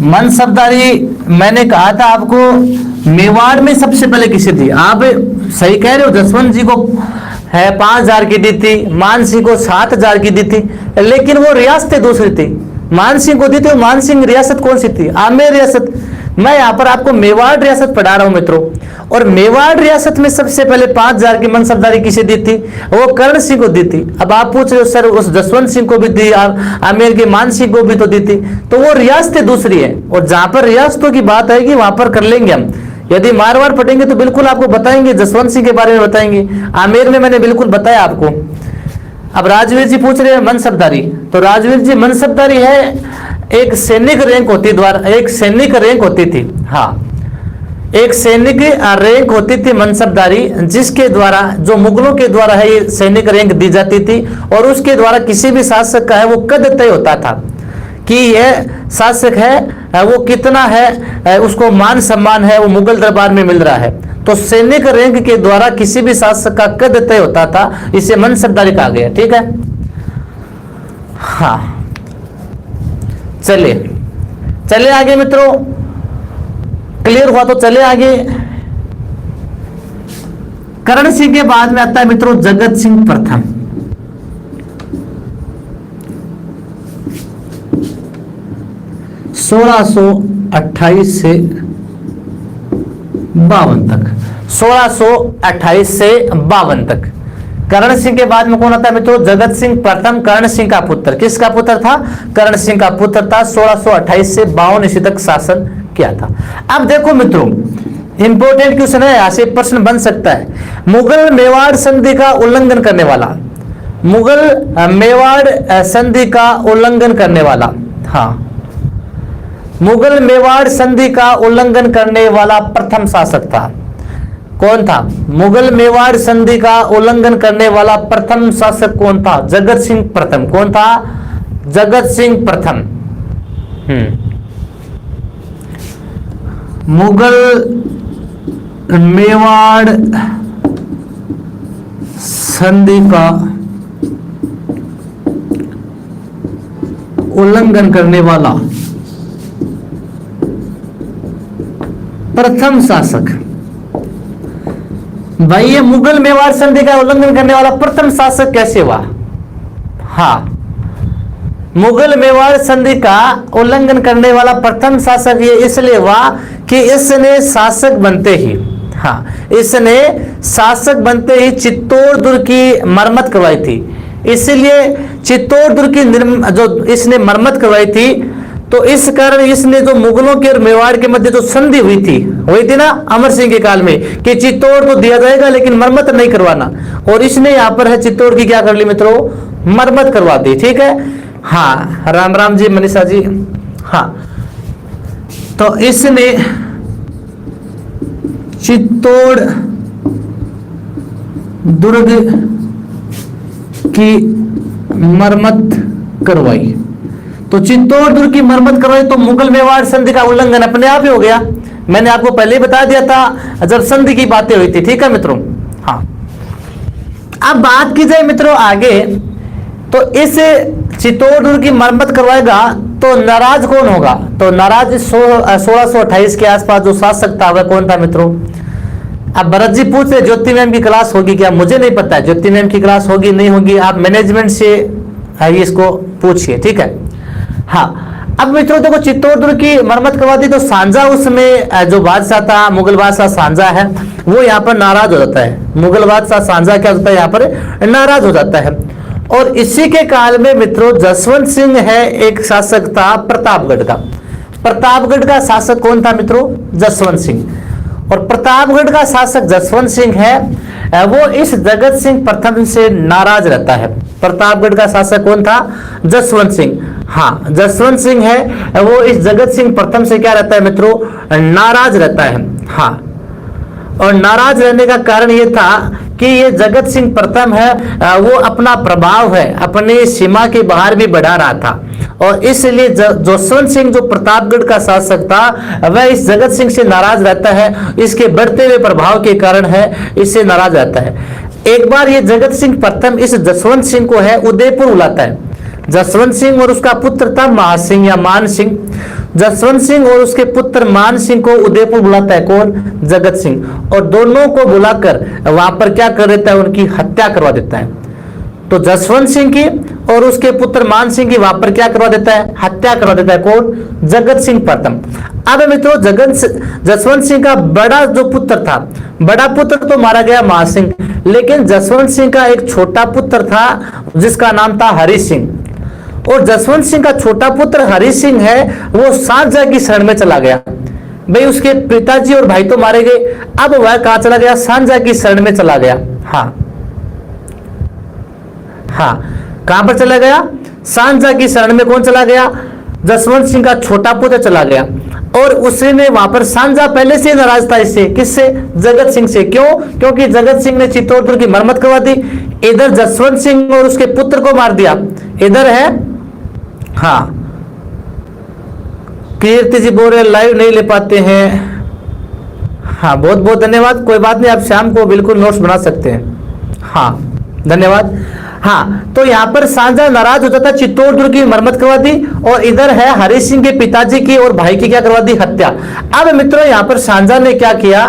मनसबदारी मैंने कहा था आपको मेवाड़ में सबसे पहले किसे दी। आप सही कह रहे हो, जसवंत जी को है 5,000 की दी थी, मान सिंह को 7,000 की दी थी, लेकिन वो रियासतें दूसरी थी। मान सिंह को दी थी, मान सिंह रियासत कौन सी थी? आमेर रियासत। मैं यहाँ पर आपको मेवाड़ रियासत पढ़ा रहा हूं मित्रों, और मेवाड़ रियासत में सबसे पहले 5,000 की मनसबदारी किसे दी थी? वो कर्ण सिंह को दी थी। अब आप पूछ रहे हो सर उस जसवंत सिंह को भी दी, आमेर के मान सिंह को भी तो दी थी, तो वो रियासतें दूसरी है। और जहां पर रियासतों की बात आएगी वहां पर कर लेंगे हम। यदि मारवाड़ पढ़ेंगे तो बिल्कुल आपको बताएंगे, जसवंत सिंह के बारे में बताएंगे, आमेर में मैंने बिल्कुल बताया आपको। अब राजवीर जी पूछ रहे हैं मनसबदारी, तो राजवीर जी मनसबदारी है एक सैनिक रैंक होती द्वारा, एक सैनिक रैंक होती थी। हाँ, एक सैनिक रैंक होती थी मनसबदारी, जिसके द्वारा, जो मुगलों के द्वारा है ये सैनिक रैंक दी जाती थी, और उसके द्वारा किसी भी शासक का है वो कद तय होता था कि यह शासक है वो कितना है, उसको मान सम्मान है वो मुगल दरबार में मिल रहा है। तो सैनिक रैंक के द्वारा किसी भी शासक का कद तय होता था, इसे मनसबदारी कहा गया। ठीक है, हाँ चलिए चलिए आगे मित्रों, क्लियर हुआ तो चले आगे। करण सिंह के बाद में आता है मित्रों जगत सिंह प्रथम। 1628 से 52 तक, 1628 से 52 तक। करण सिंह के बाद में कौन आता है मित्रों? जगत सिंह प्रथम, कर्ण सिंह का पुत्र। किसका पुत्र था? कर्ण सिंह का पुत्र था। 1628 से 52 ईस्वी तक शासन किया था। अब देखो मित्रों, इंपोर्टेंट क्वेश्चन है, यहां से प्रश्न बन सकता है। मुगल मेवाड़ संधि का उल्लंघन करने वाला, मुगल मेवाड़ संधि का उल्लंघन करने वाला, हाँ, मुगल मेवाड़ संधि का उल्लंघन करने वाला प्रथम शासक था। कौन था? मुगल मेवाड़ संधि का उल्लंघन करने वाला प्रथम शासक कौन था? जगत सिंह प्रथम। कौन था? जगत सिंह प्रथम। मुगल मेवाड़ संधि का उल्लंघन करने वाला प्रथम शासक। भाई ये मुगल मेवाड़ संधि का उल्लंघन करने वाला प्रथम शासक कैसे हुआ? हाँ, मुगल मेवाड़ संधि का उल्लंघन करने वाला प्रथम शासक ये इसलिए हुआ कि इसने शासक बनते ही, हाँ, इसने शासक बनते ही चित्तौड़ दुर्ग की मरम्मत करवाई थी। इसलिए चित्तौड़ दुर्ग की जो इसने मरम्मत करवाई थी, तो इस कारण इसने जो मुगलों के और मेवाड़ के मध्य जो संधि हुई थी ना अमर सिंह के काल में, कि चित्तौड़ तो दिया जाएगा लेकिन मरम्मत नहीं करवाना, और इसने यहाँ पर है चित्तौड़ की क्या कर ली मित्रों? मरम्मत करवा दी। ठीक है, हाँ, राम राम जी, मनीषा जी, हाँ, तो इसने चित्तौड़ दुर्ग की मरम्मत करवाई। तो चित्तौड़ दुर्ग की मरम्मत करवाई तो मुगल मेवाड़ संधि का उल्लंघन अपने आप ही हो गया। मैंने आपको पहले ही बता दिया था जब संधि की बातें हुई थी। ठीक है मित्रों, हाँ। अब बात की जाए मित्रों आगे, तो इस चित्तौड़ दुर्ग की मरम्मत करवाएगा तो नाराज कौन होगा? तो नाराज 1628 के आसपास जो शासक था वह कौन था मित्रों? अब भरत जी पूछ रहे ज्योति मैम की क्लास होगी क्या? मुझे नहीं पता है ज्योति मैम की क्लास होगी नहीं होगी, आप मैनेजमेंट से इसको पूछिए। ठीक है, हाँ। अब मित्रों देखो, चित्तौड़ दुर्ग की मरम्मत करवा दी तो सांझा उसमें जो बादशाह था, मुगल बादशाह सांझा है, वो यहाँ पर नाराज हो जाता है। मुगल बादशाह सांझा क्या होता है? यहाँ पर नाराज हो जाता है। और इसी के काल में मित्रों जसवंत सिंह है एक शासक था प्रतापगढ़ का। प्रतापगढ़ का शासक कौन था मित्रों? जसवंत सिंह। और प्रतापगढ़ का शासक जसवंत सिंह है, वो इस जगत सिंह प्रथम से नाराज रहता है। प्रतापगढ़ का शासक कौन था? जसवंत सिंह। हाँ, जसवंत सिंह है वो इस जगत सिंह प्रथम से क्या रहता है मित्रों? नाराज रहता है। हाँ, और नाराज रहने का कारण ये था कि ये जगत सिंह प्रथम है वो अपना प्रभाव है अपनी सीमा के बाहर भी बढ़ा रहा था, और इसलिए जसवंत सिंह जो प्रतापगढ़ का शासक था वह इस जगत सिंह से नाराज रहता है, इसके बढ़ते हुए प्रभाव के कारण है इससे नाराज रहता है। एक बार ये जगत सिंह प्रथम इस जसवंत सिंह को है उदयपुर बुलाता है। जसवंत सिंह और उसका पुत्र था महासिंह या मान सिंह। जसवंत सिंह और उसके पुत्र मान सिंह को उदयपुर बुलाता है कौन? जगत सिंह, और दोनों को बुलाकर वहां पर क्या कर देता है? उनकी हत्या करवा देता है। तो जसवंत सिंह की और उसके पुत्र मान सिंह की वहां पर क्या करवा देता है? हत्या करवा देता है कौन? जगत सिंह प्रथम। अब मित्रों जसवंत सिंह का बड़ा जो पुत्र था, बड़ा पुत्र तो मारा गया महासिंह, लेकिन जसवंत सिंह का एक छोटा पुत्र था जिसका नाम था हरि सिंह, और जसवंत सिंह का छोटा पुत्र हरि सिंह है वो शाहजहां की शरण में चला गया। भाई उसके पिताजी और भाई तो मारे गए, अब वह कहां चला गया? शाहजहां की शरण में चला गया। हाँ, कहां पर चला गया? शाहजहां की शरण में कौन चला गया? जसवंत सिंह का छोटा पुत्र चला गया, और उसने वहां पर शाहजहां पहले से नाराज था इससे, किससे? जगत सिंह से। क्यों? क्योंकि जगत सिंह ने चित्तौड़गढ़ की मरम्मत करवा दी, इधर जसवंत सिंह और उसके पुत्र को मार दिया। इधर है कीर्ति जी बोल रहे लाइव नहीं ले पाते हैं। बहुत बहुत धन्यवाद, कोई बात नहीं, आप शाम को बिल्कुल नोट्स बना सकते हैं। धन्यवाद। तो यहाँ पर शाहजहां नाराज होता था, चित्तौड़गढ़ की मरम्मत करवा दी, और इधर है हरि सिंह के पिताजी की और भाई की क्या करवा दी? हत्या। अब मित्रों यहाँ पर शाहजहां ने क्या किया?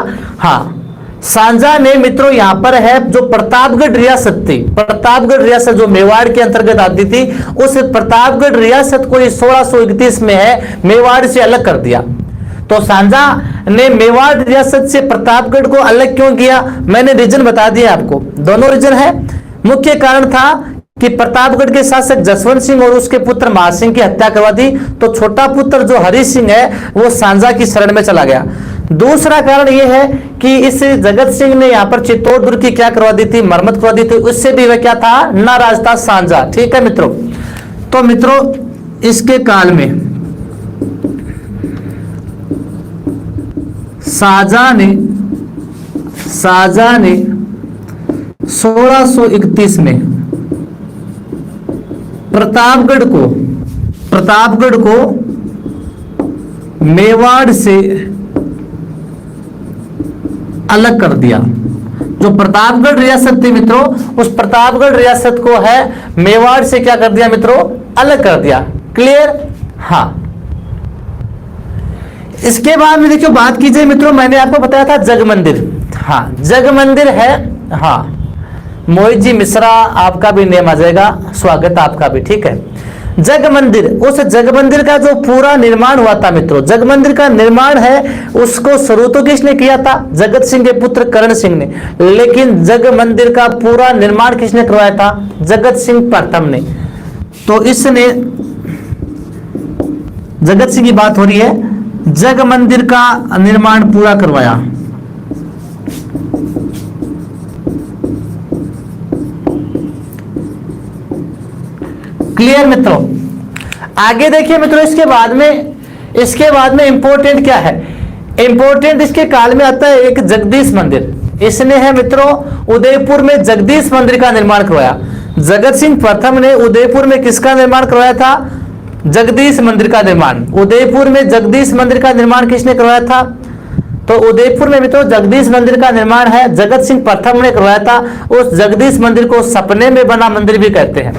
शाहजहां ने मित्रों यहाँ पर है जो प्रतापगढ़ रियासत थी, प्रतापगढ़ रियासत जो मेवाड़ के अंतर्गत आती थी, उस प्रतापगढ़ रियासत को 1631 में है मेवाड़ से अलग कर दिया। तो शाहजहां ने मेवाड़ रियासत से प्रतापगढ़ को अलग क्यों किया? मैंने रीजन बता दिया आपको, दोनों रीजन है। मुख्य कारण था कि प्रतापगढ़ के शासक जसवंत सिंह और उसके पुत्र महासिंह की हत्या करवा दी, तो छोटा पुत्र जो हरि सिंह है वो शाहजहां की शरण में चला गया। दूसरा कारण यह है कि इस जगत सिंह ने यहाँ पर चित्तौड़गढ़ की क्या करवा दी थी? मरम्मत करवा दी थी, उससे भी वह क्या था? नाराज था शाहजहां। ठीक है मित्रों, तो मित्रों इसके काल में शाहजहां ने 1631 में प्रतापगढ़ को मेवाड़ से अलग कर दिया। जो प्रतापगढ़ रियासत थी मित्रों, उस प्रतापगढ़ रियासत को है मेवाड़ से क्या कर दिया मित्रों? अलग कर दिया। क्लियर? इसके बाद में देखिए बात की जाए मित्रों, मैंने आपको बताया था जग मंदिर। जग मंदिर है। मोहित जी मिश्रा आपका भी नेम आ जाएगा, स्वागत आपका भी। ठीक है, जग मंदिर, उस जग मंदिर का जो पूरा निर्माण हुआ था मित्रों, जग मंदिर का निर्माण है उसको शुरू तो किसने किया था? जगत सिंह के पुत्र करण सिंह ने, लेकिन जग मंदिर का पूरा निर्माण किसने करवाया था? जगत सिंह प्रथम ने। तो इसने, जगत सिंह की बात हो रही है, जग मंदिर का निर्माण पूरा करवाया। क्लियर मित्रों? आगे देखिए मित्रों, इसके बाद में इंपॉर्टेंट क्या है? इंपॉर्टेंट इसके काल में आता है एक जगदीश मंदिर। इसने है मित्रों उदयपुर में जगदीश मंदिर का निर्माण करवाया। जगत सिंह प्रथम ने उदयपुर में किसका निर्माण करवाया था? जगदीश मंदिर का निर्माण। उदयपुर में जगदीश मंदिर का निर्माण किसने करवाया था? तो उदयपुर में मित्रों जगदीश मंदिर का निर्माण है जगत सिंह प्रथम ने करवाया था। उस जगदीश मंदिर को सपने में बना मंदिर भी कहते हैं।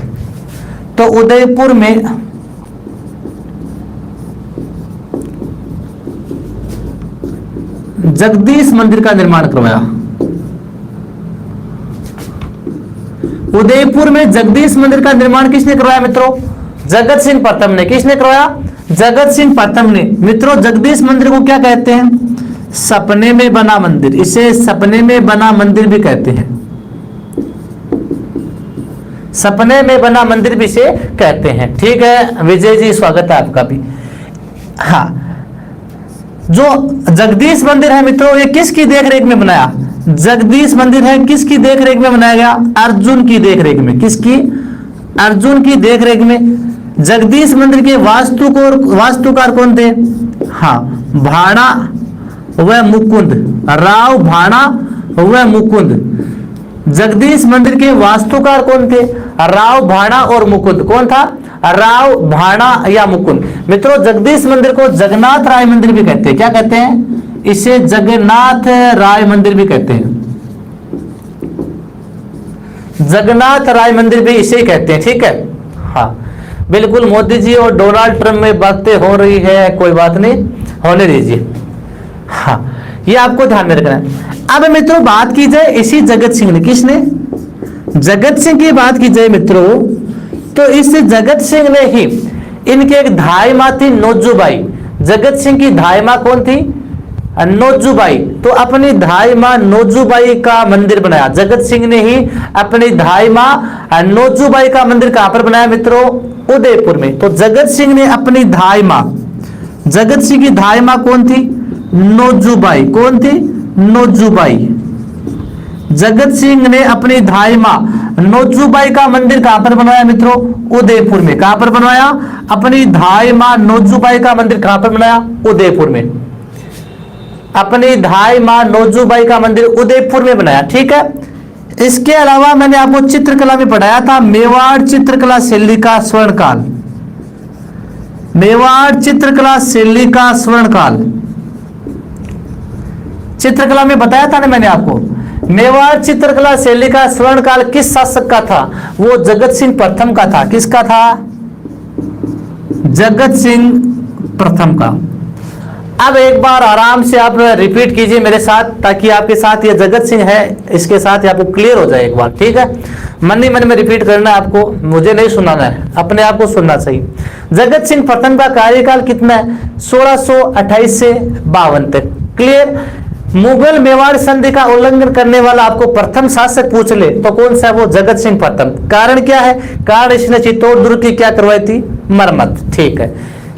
तो उदयपुर में जगदीश मंदिर का निर्माण करवाया। उदयपुर में जगदीश मंदिर का निर्माण किसने करवाया मित्रों? जगत सिंह प्रथम ने। किसने करवाया? जगत सिंह प्रथम ने। मित्रों जगदीश मंदिर को क्या कहते हैं? सपने में बना मंदिर। इसे सपने में बना मंदिर भी कहते हैं। सपने में बना मंदिर भी इसे कहते हैं। ठीक है विजय जी, स्वागत है आपका भी। जो जगदीश मंदिर है मित्रों, ये किसकी देखरेख में बनाया? जगदीश मंदिर है किसकी देखरेख में बनाया गया? अर्जुन की देखरेख में। किसकी? अर्जुन की देखरेख में। जगदीश मंदिर के वास्तुकार कौन थे? भाड़ा व मुकुंद, राव भाणा व मुकुंद। जगदीश मंदिर के वास्तुकार कौन थे? राव भाणा और मुकुंद। कौन था? राव भाणा या मुकुंद। मित्रों जगदीश मंदिर को जगन्नाथ राय मंदिर भी कहते हैं। क्या कहते हैं? इसे जगन्नाथ राय मंदिर भी कहते हैं। जगन्नाथ राय मंदिर भी इसे कहते हैं। ठीक है, हाँ बिल्कुल। मोदी जी और डोनाल्ड ट्रंप में बातें हो रही है, कोई बात नहीं, होने दीजिए। हाँ, ये आपको ध्यान में रखना है। अब मित्रों बात की जाए इसी जगत सिंह ने, किसने? जगत सिंह की बात की जाए मित्रों, तो इस जगत सिंह ने ही इनके एक धाई माँ थी नोजूबाई। जगत सिंह की धाई माँ कौन थी? नोजूबाई। तो अपनी धाई माँ नोजूबाई का मंदिर बनाया। जगत सिंह ने ही अपनी धाई माँ नोजूबाई का मंदिर कहां पर बनाया मित्रों? उदयपुर में। तो जगत सिंह ने अपनी धाई माँ, जगत सिंह की धाई माँ कौन थी? नोजूबाई। कौन थी? नोजूबाई। जगत सिंह ने अपनी धाई माँ नोजूबाई का मंदिर कहां पर बनवाया मित्रों? उदयपुर में। कहां पर बनवाया? अपनी धाई माँ नोजूबाई का मंदिर कहां पर बनाया? उदयपुर में। अपनी धाई माँ नोजूबाई का मंदिर उदयपुर में बनाया। ठीक है, इसके अलावा मैंने आपको चित्रकला में पढ़ाया था मेवाड़ चित्रकला शैली का स्वर्णकाल। मेवाड़ चित्रकला शैली का स्वर्णकाल चित्रकला में बताया था ना मैंने आपको। मेवाड़ चित्रकला शैली का स्वर्णकाल किस शासक का था? वो जगत सिंह प्रथम का था। किसका था? जगत सिंह प्रथम का। अब एक बार आराम से आप रिपीट कीजिए मेरे साथ, ताकि आपके साथ ये जगत सिंह है इसके साथ ही आपको क्लियर हो जाए एक बार। ठीक है, मन ही मन में रिपीट करना है आपको, मुझे नहीं सुनाना है, अपने आप को सुनना चाहिए। जगत सिंह प्रथम का कार्यकाल कितना है? 1628 से 52 तक। क्लियर? मुगल मेवाड़ संधि का उल्लंघन करने वाला आपको प्रथम शासक पूछ ले तो कौन सा? वो जगत सिंह प्रथम। कारण क्या है? कारण इसने चित्तौड़ दुर्ग की क्या करवाई थी? मरम्मत। ठीक है,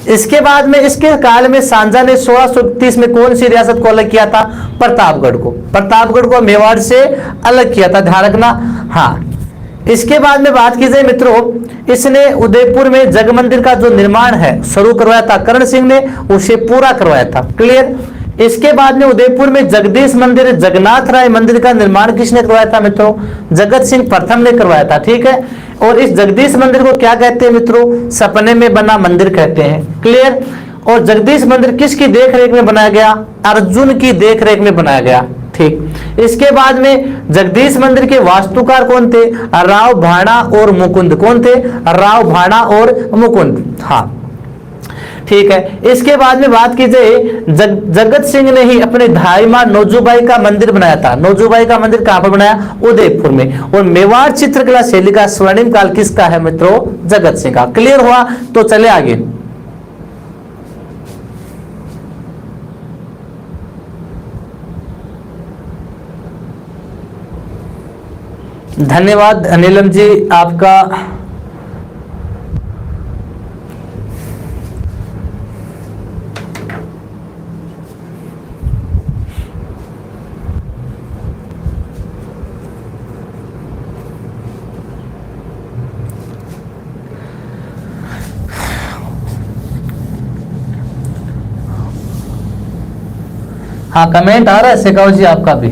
इसके बाद में इसके काल में सांझा ने 1631 में कौन सी रियासत को अलग किया था? प्रतापगढ़ को। प्रतापगढ़ को मेवाड़ से अलग किया था, ध्यान रखना। हाँ, इसके बाद में बात की जाए मित्रों, इसने उदयपुर में जग मंदिर का जो निर्माण है शुरू करवाया था करण सिंह ने, उसे पूरा करवाया था। क्लियर? इसके बाद में उदयपुर में जगदीश मंदिर, जगन्नाथ राय मंदिर का निर्माण किसने करवाया था मित्रों? जगत सिंह प्रथम ने करवाया था। ठीक है, और इस जगदीश मंदिर को क्या कहते हैं मित्रों? सपने में बना मंदिर कहते हैं। क्लियर? और जगदीश मंदिर किसकी देखरेख में बनाया गया? अर्जुन की देखरेख में बनाया गया। ठीक, इसके बाद में जगदीश मंदिर के वास्तुकार कौन थे? राव भाणा और मुकुंद। कौन थे? राव भाणा और मुकुंद। हाँ, ठीक है, इसके बाद में बात की जाए जगत सिंह ने ही अपने धाई माँ नोजूबाई का मंदिर बनाया था। नोजूबाई का मंदिर कहां पर बनाया? उदयपुर में। और मेवाड़ चित्रकला शैली का स्वर्णिम काल किसका है मित्रों? जगत सिंह का। क्लियर हुआ? तो चले आगे। धन्यवाद नीलम जी आपका। हाँ, कमेंट आ रहा है शेखावत जी आपका भी।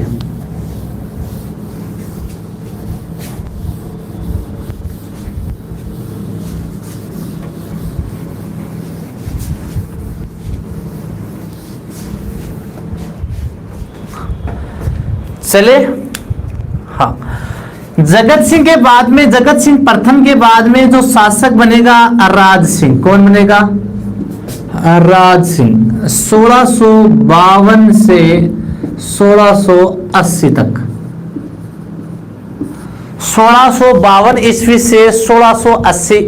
चले, हाँ, जगत सिंह के बाद में, जगत सिंह प्रथम के बाद में जो शासक बनेगा राज सिंह। कौन बनेगा? राज सिंह। 1652 से 1680 तक। 1652 ईस्वी से 1680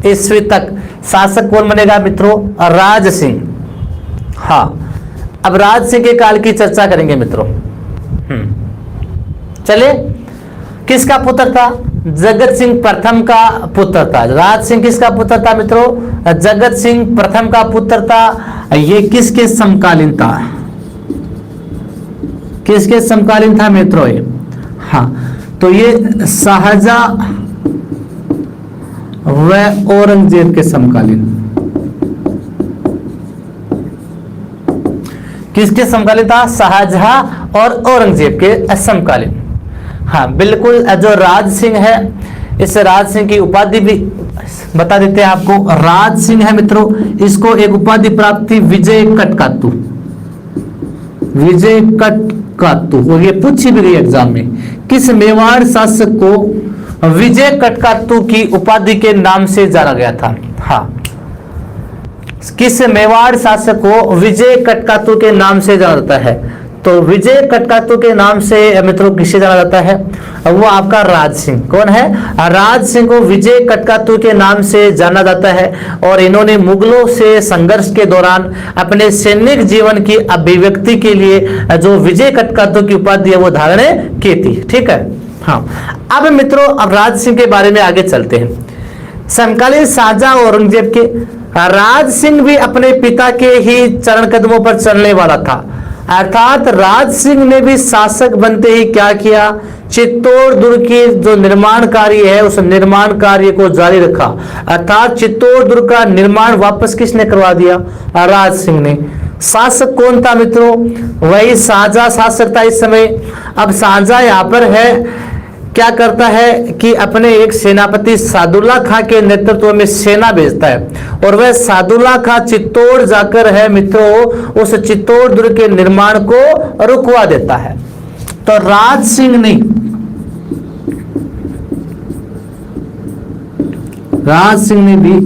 ईस्वी तक शासक कौन बनेगा मित्रों? राज सिंह। हाँ, अब राज सिंह के काल की चर्चा करेंगे मित्रों। चले, किसका पुत्र था? जगत सिंह प्रथम का पुत्र था। राज सिंह किसका पुत्र था मित्रों? जगत सिंह प्रथम का पुत्र था। ये किसके समकालीन था? किसके समकालीन था मित्रों ये? हाँ, तो ये शाहजहां व औरंगजेब के समकालीन। किसके समकालीन था? शाहजहां और औरंगजेब के समकालीन। हाँ बिल्कुल, जो राज सिंह है, इस राज सिंह की उपाधि भी बता देते हैं आपको। राज सिंह है मित्रों, इसको एक उपाधि प्राप्त थी विजय कटकातु, विजय कटकातु, और ये पूछी भी गई एग्जाम में। किस मेवाड़ शासक को विजय कटकातु की उपाधि के नाम से जाना गया था? हाँ, किस मेवाड़ शासक को विजय कटकातु के नाम से जाना जाता है? तो विजय कटकातु के नाम से मित्रों किसे जाना जाता है? वो आपका राज सिंह। कौन है? राज सिंह को विजय कटकातु के नाम से जाना जाता है, और इन्होंने मुगलों से संघर्ष के दौरान अपने सैनिक जीवन की अभिव्यक्ति के लिए जो विजय कटकातु की उपाधि है वो धारण की थी। ठीक है। हाँ, अब मित्रों अब राज सिंह के बारे में आगे चलते हैं। समकालीन शाहजहां और औरंगजेब के राज सिंह भी अपने पिता के ही चरण कदमों पर चलने वाला था, अर्थात राज सिंह ने भी शासक बनते ही क्या किया? चित्तौड़ दुर्ग की जो निर्माण कार्य है उस निर्माण कार्य को जारी रखा, अर्थात चित्तौड़ दुर्ग का निर्माण वापस किसने करवा दिया? राज सिंह ने। शासक कौन था मित्रों? वही शाहजहां शासक था इस समय। अब शाहजहां यहाँ पर है, क्या करता है कि अपने एक सेनापति सादुल्ला खां के नेतृत्व में सेना भेजता है, और वह सादुल्ला खां चित्तौड़ जाकर है मित्रों उस चित्तौड़ दुर्ग के निर्माण को रुकवा देता है। तो राज सिंह ने भी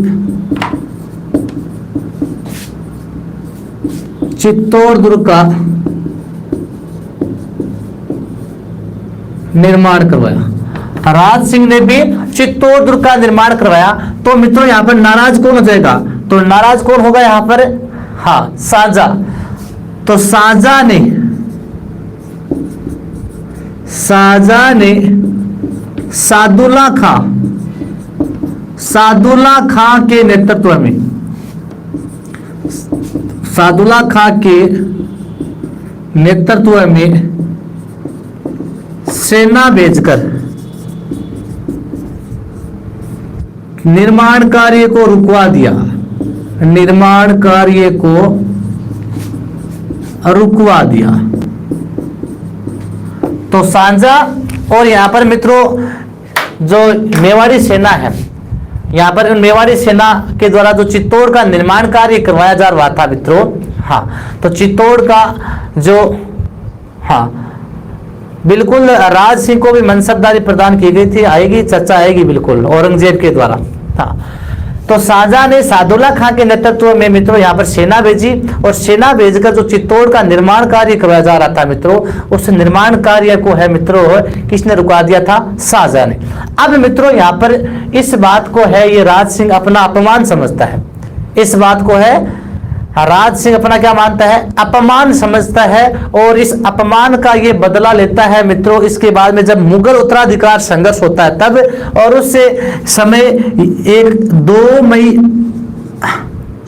चित्तौड़ दुर्ग का निर्माण करवाया। राज सिंह ने भी चित्तौड़ दुर्ग का निर्माण करवाया। तो मित्रों यहाँ पर नाराज कौन हो जाएगा? तो नाराज कौन होगा यहाँ पर? हाँ, शाहजहां। तो शाहजहां ने सादुल्ला खां के नेतृत्व में, सादुल्ला खां के नेतृत्व में सेना भेजकर निर्माण कार्य को रुकवा दिया, निर्माण कार्य को रुकवा दिया। तो शाहजहां और यहां पर मित्रों जो मेवाड़ी सेना है, यहां पर मेवाड़ी सेना के द्वारा जो चित्तौड़ का निर्माण कार्य करवाया जा रहा था मित्रों। हाँ, तो चित्तौड़ का जो, हाँ बिल्कुल, राज सिंह को भी मनसबदारी प्रदान की गई थी, आएगी चर्चा आएगी बिल्कुल औरंगजेब के द्वारा। हाँ, तो शाहजहां ने सादुल्ला खां के नेतृत्व में मित्रों यहाँ पर सेना भेजी, और सेना भेजकर जो चित्तौड़ का निर्माण कार्य करवाया जा रहा था मित्रों, उस निर्माण कार्य को है मित्रों किसने रुका दिया था? शाहजहां ने। अब मित्रों यहाँ पर इस बात को है ये राज सिंह अपना अपमान समझता है, इस बात को है राज सिंह अपना क्या मानता है? अपमान समझता है, और इस अपमान का ये बदला लेता है मित्रों इसके बाद में जब मुगल उत्तराधिकार संघर्ष होता है तब, और उस समय 2 मई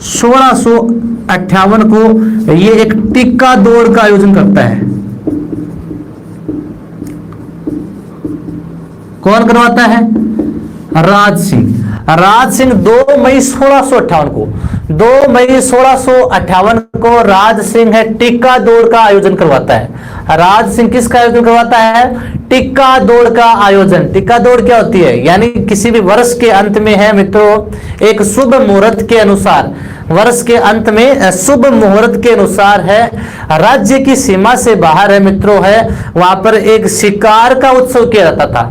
1658 को ये एक टिक्का दौड़ का आयोजन करता है। कौन करवाता है? राज सिंह। राज सिंह 2 मई 1658 को, 2 मई 1658 को राज सिंह है टिक्का दौड़ का आयोजन करवाता है। राज सिंह किसका आयोजन करवाता है? टिक्का दौड़ का आयोजन। टिक्का दौड़ क्या होती है? यानी किसी भी वर्ष के अंत में है मित्रों एक शुभ मुहूर्त के अनुसार, वर्ष के अंत में शुभ मुहूर्त के अनुसार है, राज्य की सीमा से बाहर है मित्रों है, वहां पर एक शिकार का उत्सव किया जाता था।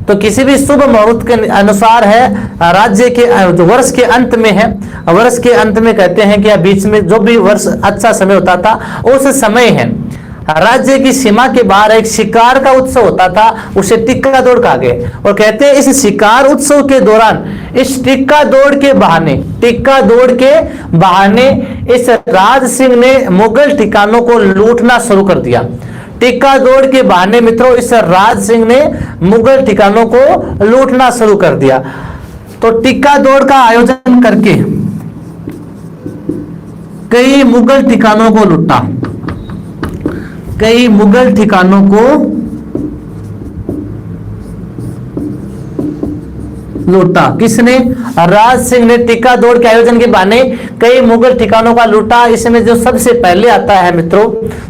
तो किसी भी शुभ मुहूर्त के अनुसार है, राज्य के जो वर्ष के अंत में है, वर्ष के अंत में कहते हैं कि बीच में जो भी वर्ष अच्छा समय होता था उस समय है, राज्य की सीमा के बाहर एक शिकार का उत्सव होता था, उसे टिक्का दौड़ कहा गया। और कहते हैं इस शिकार उत्सव के दौरान इस टिक्का दौड़ के बहाने इस राज सिंह ने मुगल ठिकानों को लूटना शुरू कर दिया। टिक्का दौड़ के बहाने मित्रों इस राज सिंह ने मुगल ठिकानों को लूटना शुरू कर दिया। तो टिक्का दौड़ का आयोजन करके कई मुगल ठिकानों को लूटा, कई मुगल ठिकानों को लूटा। किसने? राज सिंह ने टिक्का दौड़ के आयोजन के बहाने कई मुगल ठिकानों का लूटा। इसमें जो सबसे पहले आता है मित्रों,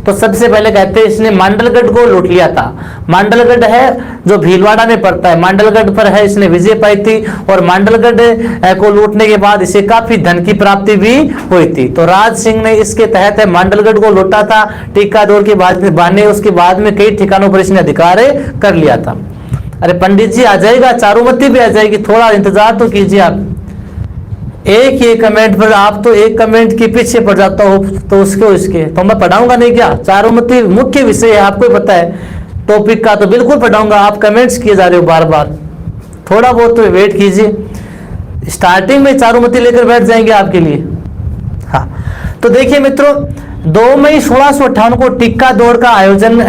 तो सबसे पहले कहते हैं इसने मांडलगढ़ को लूट लिया था। मांडलगढ़ है जो भीलवाड़ा में पड़ता है, मांडलगढ़ पर है इसने विजय पाई थी, और मांडलगढ़ को लूटने के बाद इसे काफी धन की प्राप्ति भी हुई थी। तो राज सिंह ने इसके तहत मांडलगढ़ को लूटा था टिक्का दौड़ के बहाने। उसके बाद में कई ठिकानों पर इसने अधिकार कर लिया था। अरे पंडित जी आ जाएगा, चारुमती भी आ जाएगी, थोड़ा इंतजार तो कीजिए आप। एक ही कमेंट पर आप तो एक कमेंट के पीछे पड़ जाता हो, तो उसके तो मैं पढ़ाऊंगा नहीं क्या? चारुमती मुख्य विषय है, आपको पता है टॉपिक का, तो बिल्कुल पढ़ाऊंगा। आप कमेंट्स किए जा रहे हो बार बार, थोड़ा बहुत तो वेट कीजिए। स्टार्टिंग में चारुमती लेकर बैठ जाएंगे आपके लिए। हाँ, तो देखिए मित्रों, 2 मई 1658 को टिक्का दौड़ का आयोजन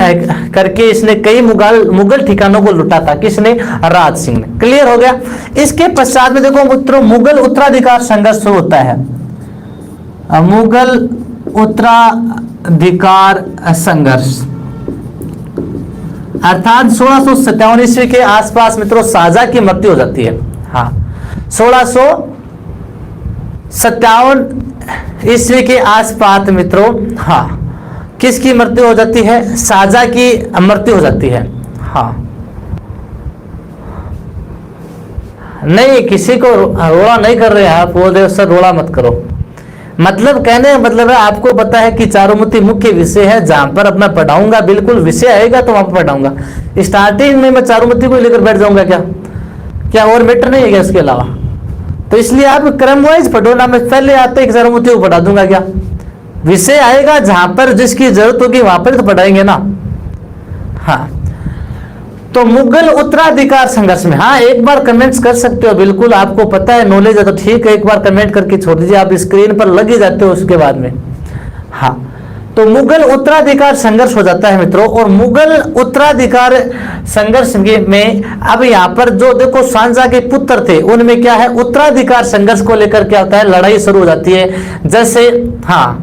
करके इसने कई मुगल ठिकानों को लूटा था। किसने? राज सिंह ने। क्लियर हो गया। इसके पश्चात में देखो मित्रों, मुगल उत्तराधिकार संघर्ष होता है। मुगल उत्तराधिकार संघर्ष अर्थात 1657 ईस्वी के आसपास मित्रों शाहजहां की मृत्यु हो जाती है। हाँ, 1657 ईस्वी के आसपास मित्रों, हाँ, किसकी मृत्यु हो जाती है? शाहजहां की मृत्यु हो जाती है। हाँ, नहीं, किसी को रोड़ा नहीं कर रहे हैं आप, बोल रहे सर रोड़ा मत करो। मतलब कहने का मतलब है, आपको पता है कि चारुमती मुख्य विषय है जहां पर अपना पढ़ाऊंगा, बिल्कुल विषय आएगा तो वहां पर पढ़ाऊंगा। स्टार्टिंग में मैं चारुमती को लेकर बैठ जाऊंगा क्या और मैटर नहीं है क्या इसके अलावा? तो इसलिए आप क्रम वाइज पढ़ो ना, मैं पहले आते एक चारुमती को पढ़ा दूंगा क्या? विषय आएगा जहां पर जिसकी जरूरत होगी वहां पर तो पढ़ाएंगे ना। हाँ, तो मुगल उत्तराधिकार संघर्ष में, हाँ एक बार कमेंट्स कर सकते हो, बिल्कुल आपको पता है नॉलेज है तो ठीक है, एक बार कमेंट करके छोड़ दीजिए, आप स्क्रीन पर लग ही जाते हो उसके बाद में। हाँ, तो मुगल उत्तराधिकार संघर्ष हो जाता है मित्रों, और मुगल उत्तराधिकार संघर्ष में अब यहाँ पर जो देखो शाहजहां के पुत्र थे उनमें क्या है, उत्तराधिकार संघर्ष को लेकर क्या होता है, लड़ाई शुरू हो जाती है। जैसे हाँ,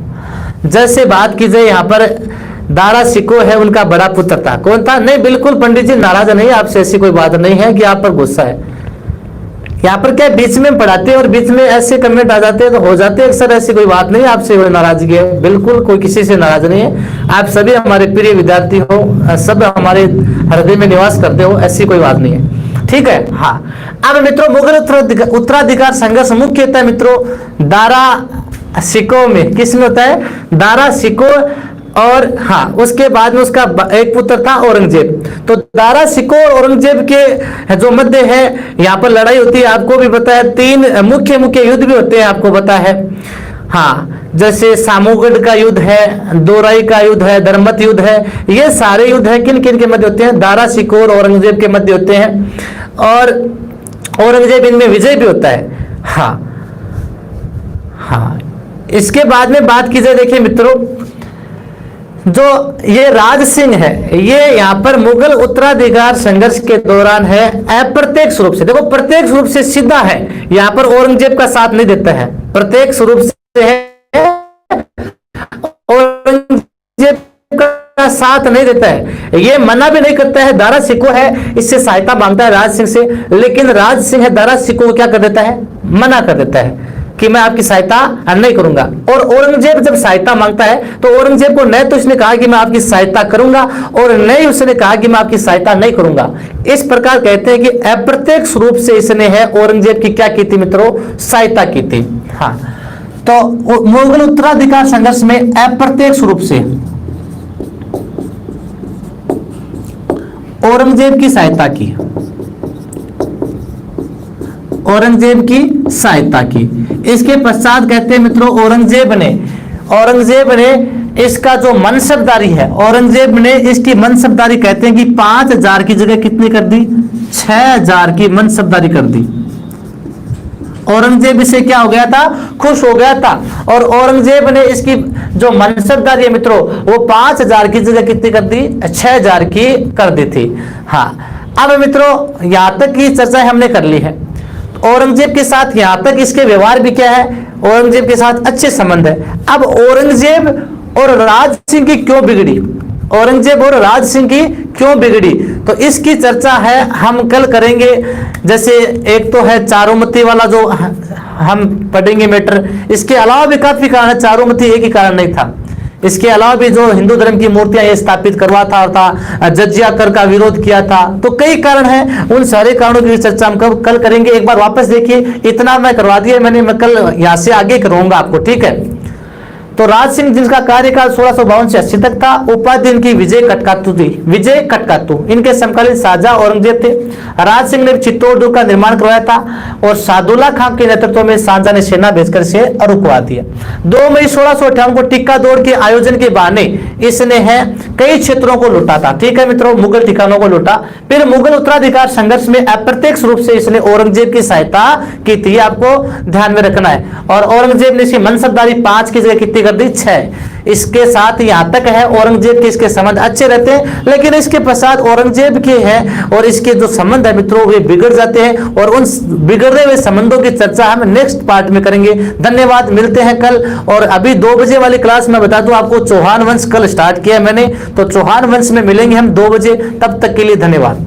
जैसे बात की जाए यहाँ पर दारा शिको है, उनका बड़ा पुत्र था। कौन था? नहीं बिल्कुल पंडित जी नाराज नहीं है आपसे, ऐसी कोई बात नहीं है कि आप पर गुस्सा है। यहाँ पर क्या बीच में पढ़ाते हैं और बीच में ऐसे कमेंट आ जाते हैं तो हो जाते हैं सर, ऐसी कोई बात नहीं है, आपसे कोई नाराजगी है, बिल्कुल कोई किसी से नाराज नहीं है। आप सभी हमारे प्रिय विद्यार्थी हो, सब हमारे हृदय में निवास करते हो, ऐसी कोई बात नहीं है, ठीक है। हाँ, अब मित्रों मुगल उत्तराधिकार संघर्ष मुख्य होता है मित्रों दारा शिको में। किसमें होता है? दारा शिको, और हाँ उसके बाद में उसका एक पुत्र था औरंगजेब। तो दारा शिको और औरंगजेब के जो मध्य है यहाँ पर लड़ाई होती है। आपको भी पता है 3 मुख्य युद्ध भी होते हैं, आपको पता है। हाँ, जैसे सामूगढ़ का युद्ध है, दोराई का युद्ध है, धर्मत युद्ध है, ये सारे युद्ध है किन किन के मध्य होते हैं? दारा शिको और औरंगजेब के मध्य होते हैं, और औरंगजेब इनमें विजय भी होता है। हाँ हाँ, इसके बाद में बात की जाए, देखिए मित्रों जो ये राज सिंह है, ये यहाँ पर मुगल उत्तराधिकार संघर्ष के दौरान है अप्रत्यक्ष रूप से, देखो प्रत्यक्ष रूप से सीधा है, यहाँ पर औरंगजेब का साथ नहीं देता है, प्रत्यक्ष रूप से है, औरंगजेब का साथ नहीं देता है, ये मना भी नहीं करता है। दारा शिको है, इससे सहायता मांगता है राज सिंह से, लेकिन राज सिंह है दारा शिको को क्या कर देता है? मना कर देता है कि मैं आपकी सहायता नहीं करूंगा। और औरंगजेब जब सहायता मांगता है तो औरंगजेब को न तो इसने कहा कि मैं आपकी सहायता करूंगा, और न ही उसने कहा कि मैं आपकी सहायता नहीं करूंगा। इस प्रकार कहते हैं कि अप्रत्यक्ष रूप से इसने है औरंगजेब की क्या की थी मित्रों? सहायता की थी। हाँ, तो मुगल उत्तराधिकार संघर्ष में अप्रत्यक्ष रूप से औरंगजेब की सहायता की, औरंगजेब की सहायता की। इसके पश्चात कहते हैं मित्रों औरंगजेब ने इसका जो मनसबदारी है, औरंगजेब ने इसकी मनसबदारी कहते हैं कि 5000 की जगह कितनी कर दी? 6000 की मनसबदारी कर दी। औरंगजेब इसे क्या हो गया था? खुश हो गया था, और औरंगजेब ने इसकी जो मनसबदारी है मित्रों वो 5000 की जगह कितनी कर दी? 6000 की कर दी थी। हाँ, अब मित्रों यहां तक की चर्चा हमने कर ली है। औरंगजेब के साथ यहां तक इसके व्यवहार भी क्या है? औरंगजेब के साथ अच्छे संबंध है। अब औरंगजेब और राज सिंह की क्यों बिगड़ी? औरंगजेब और राज सिंह की क्यों बिगड़ी, तो इसकी चर्चा है हम कल करेंगे। जैसे एक तो है चारुमती वाला जो हम पढ़ेंगे मैटर, इसके अलावा भी काफी कारण है, चारुमती एक ही कारण नहीं था, इसके अलावा भी जो हिंदू धर्म की मूर्तियां ये स्थापित करवा था, जजिया कर का विरोध किया था, तो कई कारण हैं, उन सारे कारणों की चर्चा हम कल करेंगे। एक बार वापस देखिए, इतना मैं करवा दिया मैंने, मैं कल यहां से आगे करूंगा आपको, ठीक है। तो राज सिंह जिनका कार्यकाल 1652 से 80 तक था, उपाधि इनकी विजय कटकातु थी, विजय कटकातु, इनके समकालीन शाहजहां औरंगजेब थे। राज सिंह ने चित्तौड़ दुर्ग का निर्माण करवाया था और सादुल्ला खान के नेतृत्व में शाहजहां ने सेना भेजकर इसे रुकवा दिया। 2 मई 1658 को टिक्का दौड़ के आयोजन के बहाने इसने है कई क्षेत्रों को लूटा था, ठीक है मित्रों, मुगल ठिकानों को लूटा। फिर मुगल उत्तराधिकार संघर्ष में अप्रत्यक्ष रूप से इसने औरंगजेब की सहायता की थी, आपको ध्यान में रखना है। और औरंगजेब ने इसकी मनसबदारी 5 की जगह कितनी कर दी, 6। इसके साथ यहां तक है औरंगजेब के इसके संबंध अच्छे रहते हैं, लेकिन इसके पश्चात औरंगजेब के हैं और इसके जो संबंध है मित्रों वे बिगड़ जाते हैं, और उन बिगड़े हुए संबंधों की चर्चा हम नेक्स्ट पार्ट में करेंगे। धन्यवाद, मिलते हैं कल। और अभी 2 बजे वाली क्लास में बता दूं आपको, चौहान वंश कल स्टार्ट किया है मैंने, तो चौहान वंश में मिलेंगे हम 2 बजे, तब तक के लिए धन्यवाद।